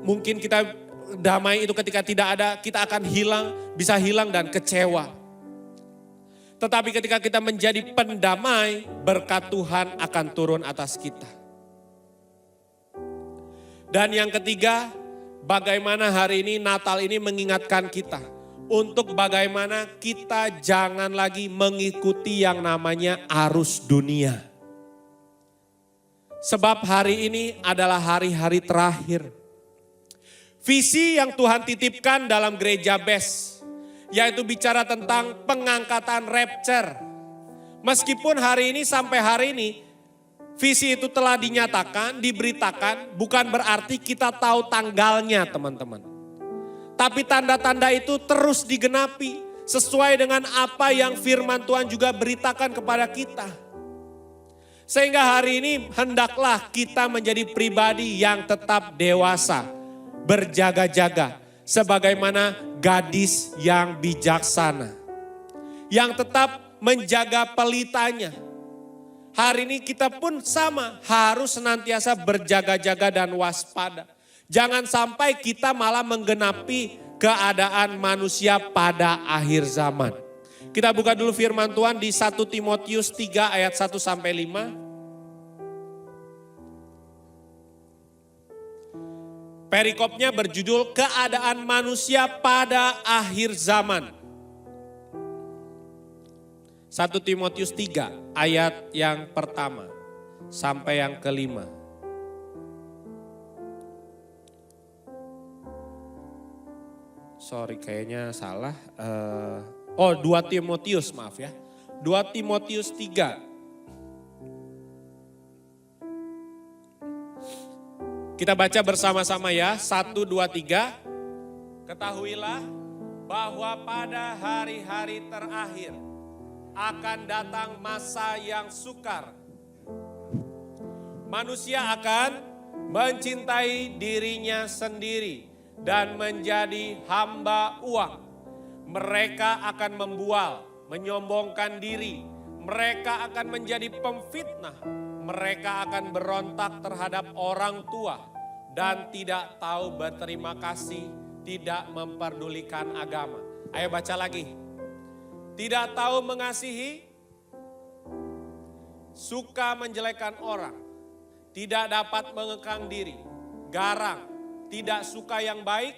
mungkin kita damai itu ketika tidak ada, kita akan hilang, bisa hilang dan kecewa. Tetapi ketika kita menjadi pendamai, berkat Tuhan akan turun atas kita. Dan yang ketiga, bagaimana hari ini Natal ini mengingatkan kita untuk bagaimana kita jangan lagi mengikuti yang namanya arus dunia. Sebab hari ini adalah hari-hari terakhir. Visi yang Tuhan titipkan dalam gereja BES, yaitu bicara tentang pengangkatan rapture. Meskipun hari ini sampai hari ini, visi itu telah dinyatakan, diberitakan, bukan berarti kita tahu tanggalnya teman-teman. Tapi tanda-tanda itu terus digenapi sesuai dengan apa yang firman Tuhan juga beritakan kepada kita. Sehingga hari ini hendaklah kita menjadi pribadi yang tetap dewasa, berjaga-jaga sebagaimana gadis yang bijaksana. Yang tetap menjaga pelitanya. Hari ini kita pun sama, harus senantiasa berjaga-jaga dan waspada. Jangan sampai kita malah menggenapi keadaan manusia pada akhir zaman. Kita buka dulu firman Tuhan di 1 Timotius 3 ayat 1 sampai 5. Perikopnya berjudul keadaan manusia pada akhir zaman. 1 Timotius 3 ayat yang pertama sampai yang kelima. Sorry kayaknya salah. 2 Timotius maaf ya. 2 Timotius 3. Kita baca bersama-sama ya. 1, 2, 3. Ketahuilah bahwa pada hari-hari terakhir akan datang masa yang sukar. Manusia akan mencintai dirinya sendiri dan menjadi hamba uang. Mereka akan membual, menyombongkan diri. Mereka akan menjadi pemfitnah. Mereka akan berontak terhadap orang tua dan tidak tahu berterima kasih, tidak memperdulikan agama. Ayo baca lagi. Tidak tahu mengasihi, suka menjelekkan orang, tidak dapat mengekang diri, garang, tidak suka yang baik,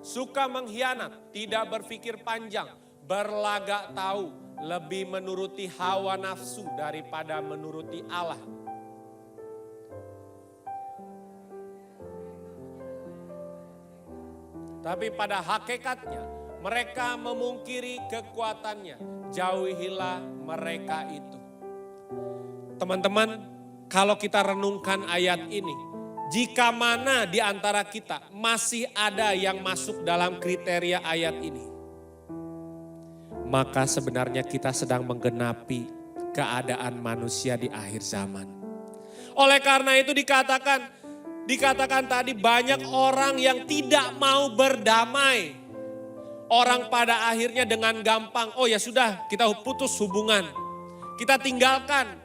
suka mengkhianat, tidak berpikir panjang, berlagak tahu, lebih menuruti hawa nafsu daripada menuruti Allah. Tapi pada hakikatnya mereka memungkiri kekuatannya, jauhilah mereka itu. Teman-teman, kalau kita renungkan ayat ini, jika mana di antara kita masih ada yang masuk dalam kriteria ayat ini, maka sebenarnya kita sedang menggenapi keadaan manusia di akhir zaman. Oleh karena itu dikatakan tadi banyak orang yang tidak mau berdamai. Orang pada akhirnya dengan gampang, oh ya sudah kita putus hubungan. Kita tinggalkan.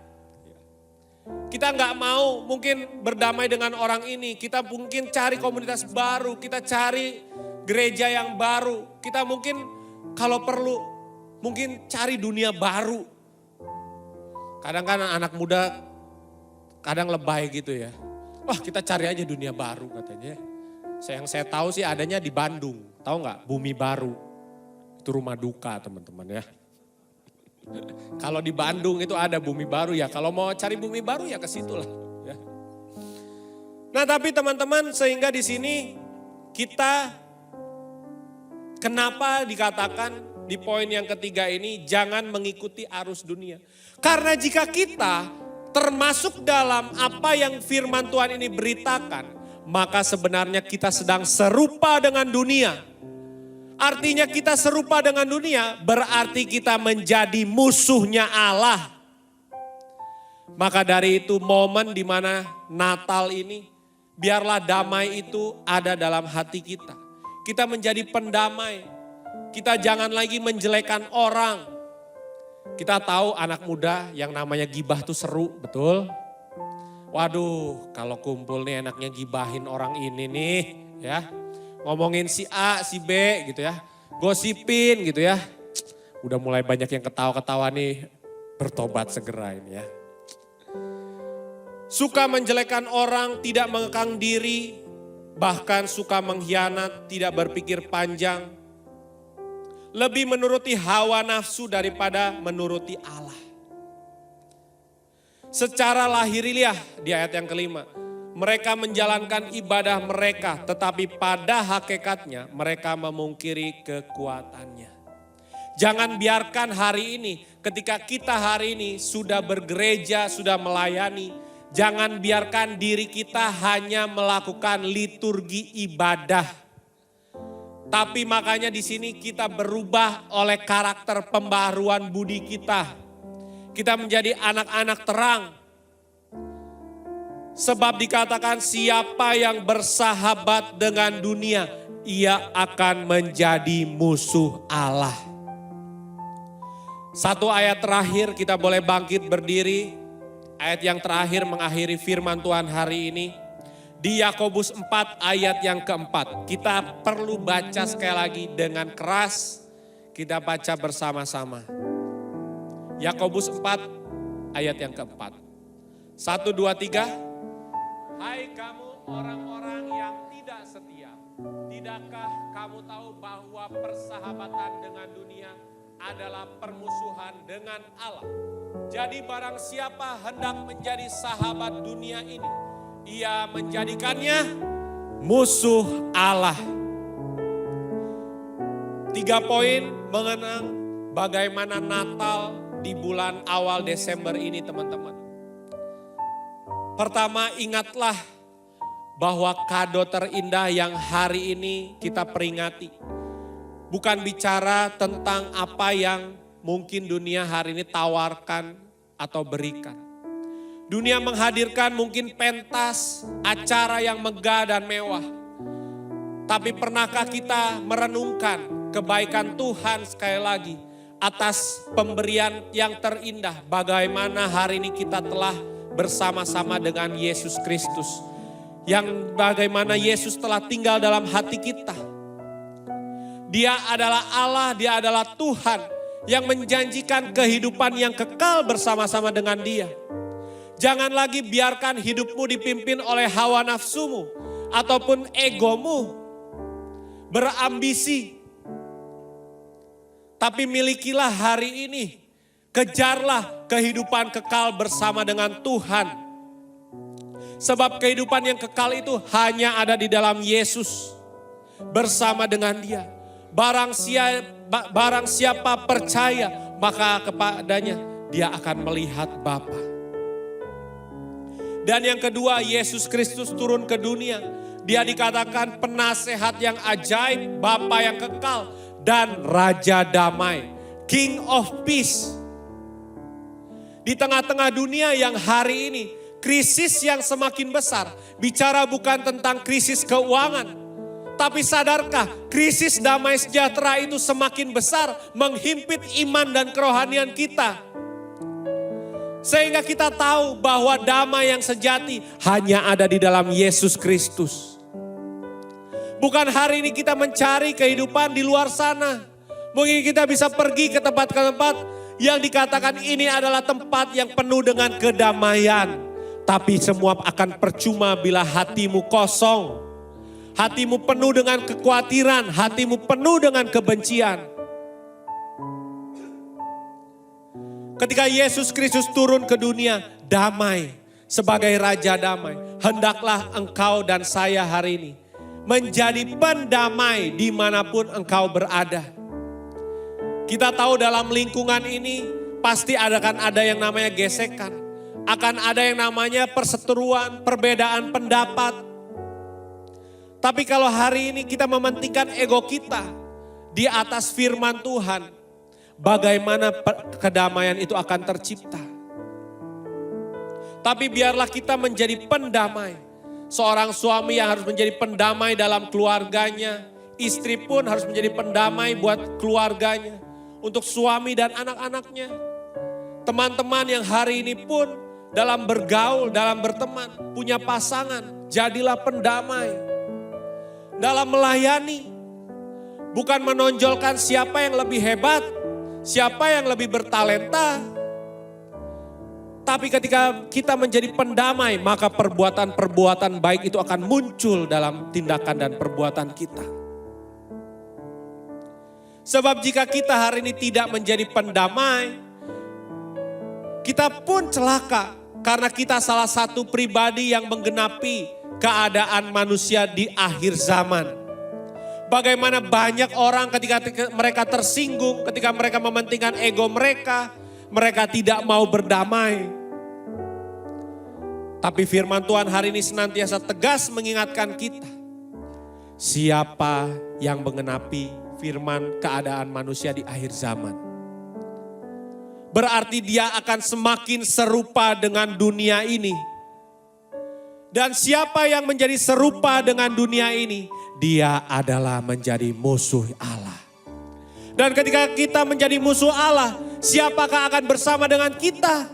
Kita nggak mau mungkin berdamai dengan orang ini. Kita mungkin cari komunitas baru, kita cari gereja yang baru. Kita mungkin kalau perlu mungkin cari dunia baru. Kadang kan anak muda kadang lebay gitu ya. Wah kita cari aja dunia baru katanya. Yang saya tahu sih adanya di Bandung. Tahu nggak? Bumi Baru. Itu rumah duka teman-teman ya. Kalau di Bandung itu ada Bumi Baru ya. Kalau mau cari Bumi Baru ya ke situ lah. Ya. Nah tapi teman-teman sehingga di sini kita kenapa dikatakan di poin yang ketiga ini jangan mengikuti arus dunia. Karena jika kita termasuk dalam apa yang firman Tuhan ini beritakan, maka sebenarnya kita sedang serupa dengan dunia. Artinya kita serupa dengan dunia, berarti kita menjadi musuhnya Allah. Maka dari itu momen di mana Natal ini, biarlah damai itu ada dalam hati kita. Kita menjadi pendamai. Kita jangan lagi menjelekan orang. Kita tahu anak muda yang namanya gibah tuh seru, betul? Waduh, kalau kumpul nih enaknya gibahin orang ini nih, ya. Ngomongin si A, si B gitu ya. Gosipin gitu ya. Udah mulai banyak yang ketawa-ketawa nih, bertobat segera ini ya. Suka menjelekan orang, tidak mengekang diri, bahkan suka mengkhianat, tidak berpikir panjang. Lebih menuruti hawa nafsu daripada menuruti Allah. Secara lahiriah di ayat yang kelima, mereka menjalankan ibadah mereka, tetapi pada hakikatnya mereka memungkiri kekuatannya. Jangan biarkan hari ini, ketika kita hari ini sudah bergereja, sudah melayani, jangan biarkan diri kita hanya melakukan liturgi ibadah. Tapi makanya di sini kita berubah oleh karakter pembaharuan budi kita. Kita menjadi anak-anak terang. Sebab dikatakan siapa yang bersahabat dengan dunia, ia akan menjadi musuh Allah. Satu ayat terakhir kita boleh bangkit berdiri. Ayat yang terakhir mengakhiri firman Tuhan hari ini. Di Yakobus 4 ayat yang keempat. Kita perlu baca sekali lagi dengan keras. Kita baca bersama-sama. Yakobus 4 ayat yang keempat. 1, 2, 3. Hai kamu orang-orang yang tidak setia. Tidakkah kamu tahu bahwa persahabatan dengan dunia adalah permusuhan dengan Allah? Jadi barang siapa hendak menjadi sahabat dunia ini, ia menjadikannya musuh Allah. 3 poin mengenang bagaimana Natal di bulan awal Desember ini teman-teman. Pertama, ingatlah bahwa kado terindah yang hari ini kita peringati. Bukan bicara tentang apa yang mungkin dunia hari ini tawarkan atau berikan. Dunia menghadirkan mungkin pentas, acara yang megah dan mewah. Tapi pernahkah kita merenungkan kebaikan Tuhan sekali lagi atas pemberian yang terindah. Bagaimana hari ini kita telah bersama-sama dengan Yesus Kristus. Yang bagaimana Yesus telah tinggal dalam hati kita. Dia adalah Allah, dia adalah Tuhan yang menjanjikan kehidupan yang kekal bersama-sama dengan dia. Jangan lagi biarkan hidupmu dipimpin oleh hawa nafsumu ataupun egomu, berambisi. Tapi milikilah hari ini, kejarlah kehidupan kekal bersama dengan Tuhan. Sebab kehidupan yang kekal itu hanya ada di dalam Yesus, bersama dengan dia. Barang siapa percaya, maka kepadanya dia akan melihat Bapa. Dan yang kedua, Yesus Kristus turun ke dunia. Dia dikatakan penasehat yang ajaib, Bapa yang kekal, dan Raja Damai, King of Peace. Di tengah-tengah dunia yang hari ini, krisis yang semakin besar, bicara bukan tentang krisis keuangan, tapi sadarkah krisis damai sejahtera itu semakin besar, menghimpit iman dan kerohanian kita. Sehingga kita tahu bahwa damai yang sejati hanya ada di dalam Yesus Kristus. Bukan hari ini kita mencari kehidupan di luar sana. Mungkin kita bisa pergi ke tempat-tempat yang dikatakan ini adalah tempat yang penuh dengan kedamaian. Tapi semua akan percuma bila hatimu kosong. Hatimu penuh dengan kekhawatiran, hatimu penuh dengan kebencian. Ketika Yesus Kristus turun ke dunia, damai sebagai Raja Damai. Hendaklah engkau dan saya hari ini menjadi pendamai dimanapun engkau berada. Kita tahu dalam lingkungan ini pasti akan ada yang namanya gesekan. Akan ada yang namanya perseteruan, perbedaan pendapat. Tapi kalau hari ini kita mementingkan ego kita di atas firman Tuhan, bagaimana kedamaian itu akan tercipta. Tapi biarlah kita menjadi pendamai. Seorang suami yang harus menjadi pendamai dalam keluarganya. Istri pun harus menjadi pendamai buat keluarganya. Untuk suami dan anak-anaknya. Teman-teman yang hari ini pun dalam bergaul, dalam berteman, punya pasangan. Jadilah pendamai. Dalam melayani. Bukan menonjolkan siapa yang lebih hebat. Siapa yang lebih bertalenta. Tapi ketika kita menjadi pendamai, maka perbuatan-perbuatan baik itu akan muncul dalam tindakan dan perbuatan kita. Sebab jika kita hari ini tidak menjadi pendamai, kita pun celaka. Karena kita salah satu pribadi yang menggenapi keadaan manusia di akhir zaman. Bagaimana banyak orang ketika mereka tersinggung, ketika mereka mementingkan ego mereka tidak mau berdamai. Tapi firman Tuhan hari ini senantiasa tegas mengingatkan kita. Siapa yang mengenapi firman keadaan manusia di akhir zaman. Berarti dia akan semakin serupa dengan dunia ini. Dan siapa yang menjadi serupa dengan dunia ini, dia adalah menjadi musuh Allah. Dan ketika kita menjadi musuh Allah, siapakah akan bersama dengan kita?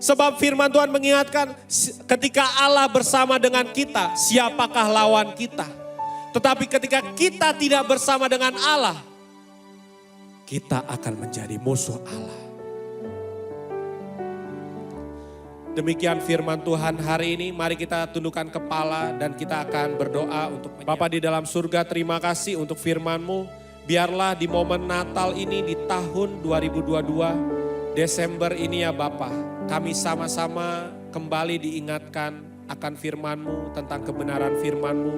Sebab firman Tuhan mengingatkan, ketika Allah bersama dengan kita, siapakah lawan kita? Tetapi ketika kita tidak bersama dengan Allah, kita akan menjadi musuh Allah. Demikian firman Tuhan hari ini, mari kita tundukkan kepala dan kita akan berdoa untuk Bapa di dalam surga, terima kasih untuk firman-Mu. Biarlah di momen Natal ini di tahun 2022, Desember ini ya Bapa, kami sama-sama kembali diingatkan akan firman-Mu, tentang kebenaran firman-Mu.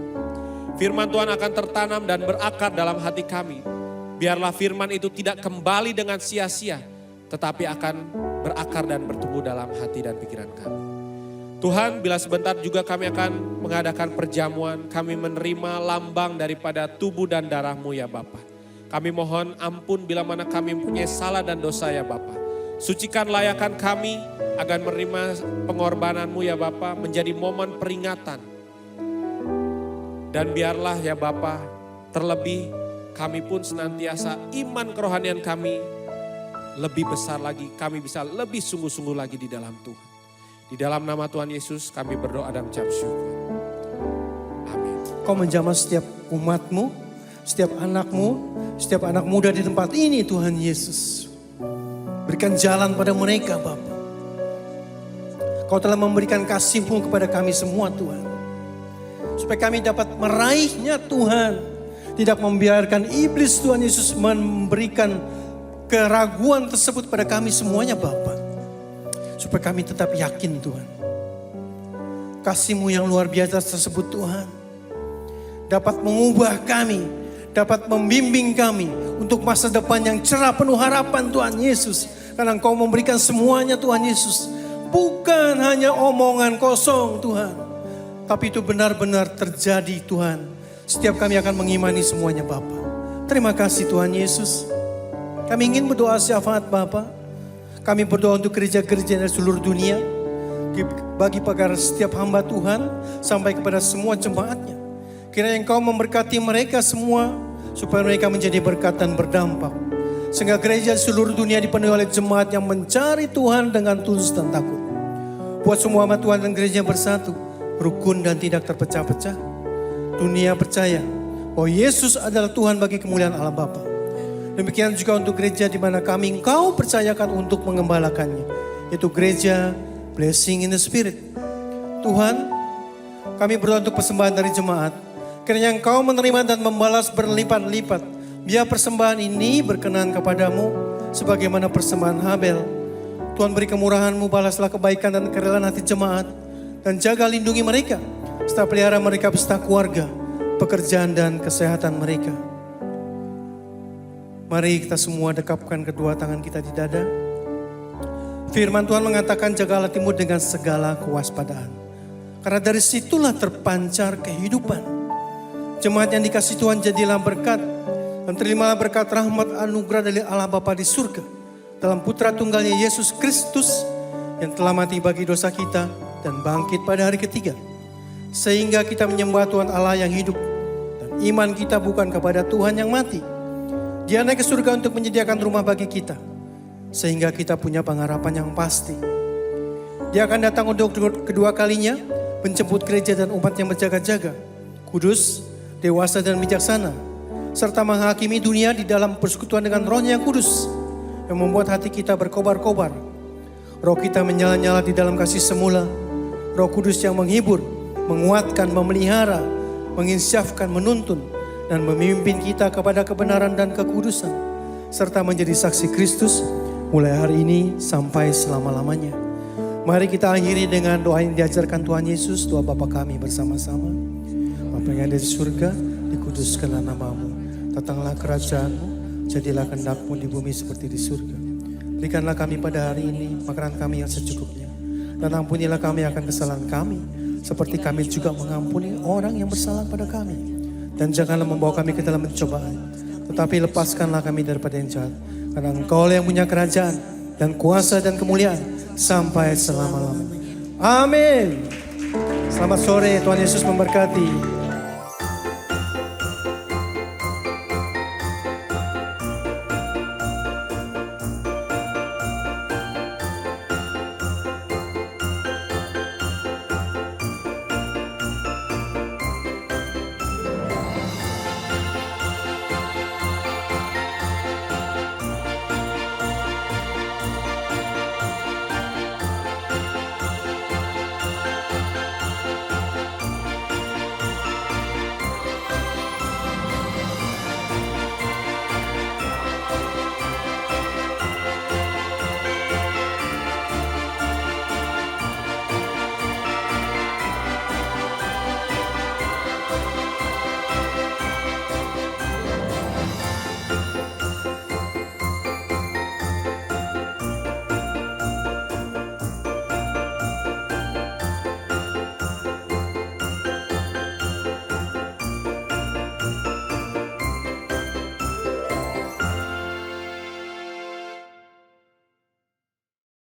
Firman Tuhan akan tertanam dan berakar dalam hati kami. Biarlah firman itu tidak kembali dengan sia-sia, tetapi akan berakar dan bertumbuh dalam hati dan pikiran kami. Tuhan, bila sebentar juga kami akan mengadakan perjamuan, kami menerima lambang daripada tubuh dan darah-Mu ya Bapa. Kami mohon ampun bila mana kami mempunyai salah dan dosa ya Bapa. Sucikan layakan kami agar menerima pengorbanan-Mu ya Bapa, menjadi momen peringatan. Dan biarlah ya Bapa, terlebih kami pun senantiasa iman kerohanian kami lebih besar lagi, kami bisa lebih sungguh-sungguh lagi di dalam Tuhan. Di dalam nama Tuhan Yesus kami berdoa dan mengucap syukur. Amin. Kau menjamah setiap umat-Mu, setiap anak-Mu, setiap anak muda di tempat ini Tuhan Yesus. Berikan jalan pada mereka Bapa. Kau telah memberikan kasih-Mu kepada kami semua Tuhan. Supaya kami dapat meraihnya Tuhan. Tidak membiarkan iblis Tuhan Yesus memberikan keraguan tersebut pada kami semuanya Bapa. Supaya kami tetap yakin Tuhan. Kasih-Mu yang luar biasa tersebut Tuhan. Dapat mengubah kami. Dapat membimbing kami untuk masa depan yang cerah penuh harapan Tuhan Yesus. Karena Engkau memberikan semuanya Tuhan Yesus. Bukan hanya omongan kosong Tuhan. Tapi itu benar-benar terjadi Tuhan. Setiap kami akan mengimani semuanya Bapa. Terima kasih Tuhan Yesus. Kami ingin berdoa syafaat Bapa. Kami berdoa untuk gereja-gereja dari seluruh dunia. Bagi pagar setiap hamba Tuhan sampai kepada semua jemaatnya. Kiranya Engkau memberkati mereka semua supaya mereka menjadi berkat dan berdampak. Sehingga gereja di seluruh dunia dipenuhi oleh jemaat yang mencari Tuhan dengan tulus dan takut. Buat semua hamba Tuhan dan gereja bersatu, rukun dan tidak terpecah-pecah. Dunia percaya bahwa Yesus adalah Tuhan bagi kemuliaan Allah Bapa. Demikian juga untuk gereja di mana kami Engkau percayakan untuk mengembalakannya. Yaitu gereja Blessing in the Spirit. Tuhan, kami berdoa untuk persembahan dari jemaat. Kiranya Engkau menerima dan membalas berlipat-lipat. Biar persembahan ini berkenan kepadamu sebagaimana persembahan Habel. Tuhan beri kemurahan-Mu, balaslah kebaikan dan kerelaan hati jemaat. Dan jaga lindungi mereka. Serta pelihara mereka beserta keluarga, pekerjaan dan kesehatan mereka. Mari kita semua dekapkan kedua tangan kita di dada. Firman Tuhan mengatakan jagalah timur dengan segala kewaspadaan. Karena dari situlah terpancar kehidupan. Jemaat yang dikasih Tuhan, jadilah berkat dan terimalah berkat rahmat anugerah dari Allah Bapa di surga dalam Putra Tunggalnya Yesus Kristus yang telah mati bagi dosa kita dan bangkit pada hari ketiga. Sehingga kita menyembah Tuhan Allah yang hidup dan iman kita bukan kepada Tuhan yang mati. Dia naik ke surga untuk menyediakan rumah bagi kita. Sehingga kita punya pengharapan yang pasti. Dia akan datang untuk kedua kalinya, menjemput gereja dan umat yang berjaga-jaga, kudus, dewasa dan bijaksana, serta menghakimi dunia di dalam persekutuan dengan Roh-Nya yang kudus, yang membuat hati kita berkobar-kobar. Roh kita menyala-nyala di dalam kasih semula. Roh Kudus yang menghibur, menguatkan, memelihara, menginsyafkan, menuntun, dan memimpin kita kepada kebenaran dan kekudusan, serta menjadi saksi Kristus mulai hari ini sampai selama-lamanya. Mari kita akhiri dengan doa yang diajarkan Tuhan Yesus, doa Bapa kami bersama-sama. Bapa yang ada di surga, dikuduskanlah namamu. Datanglah kerajaanmu, jadilah kehendak-Mu di bumi seperti di surga. Berikanlah kami pada hari ini makanan kami yang secukupnya. Dan ampunilah kami akan kesalahan kami, seperti kami juga mengampuni orang yang bersalah pada kami. Dan janganlah membawa kami ke dalam pencobaan, tetapi lepaskanlah kami daripada yang jahat. Karena Engkau yang punya kerajaan dan kuasa dan kemuliaan sampai selama-lamanya. Amin. Selamat sore, Tuhan Yesus memberkati.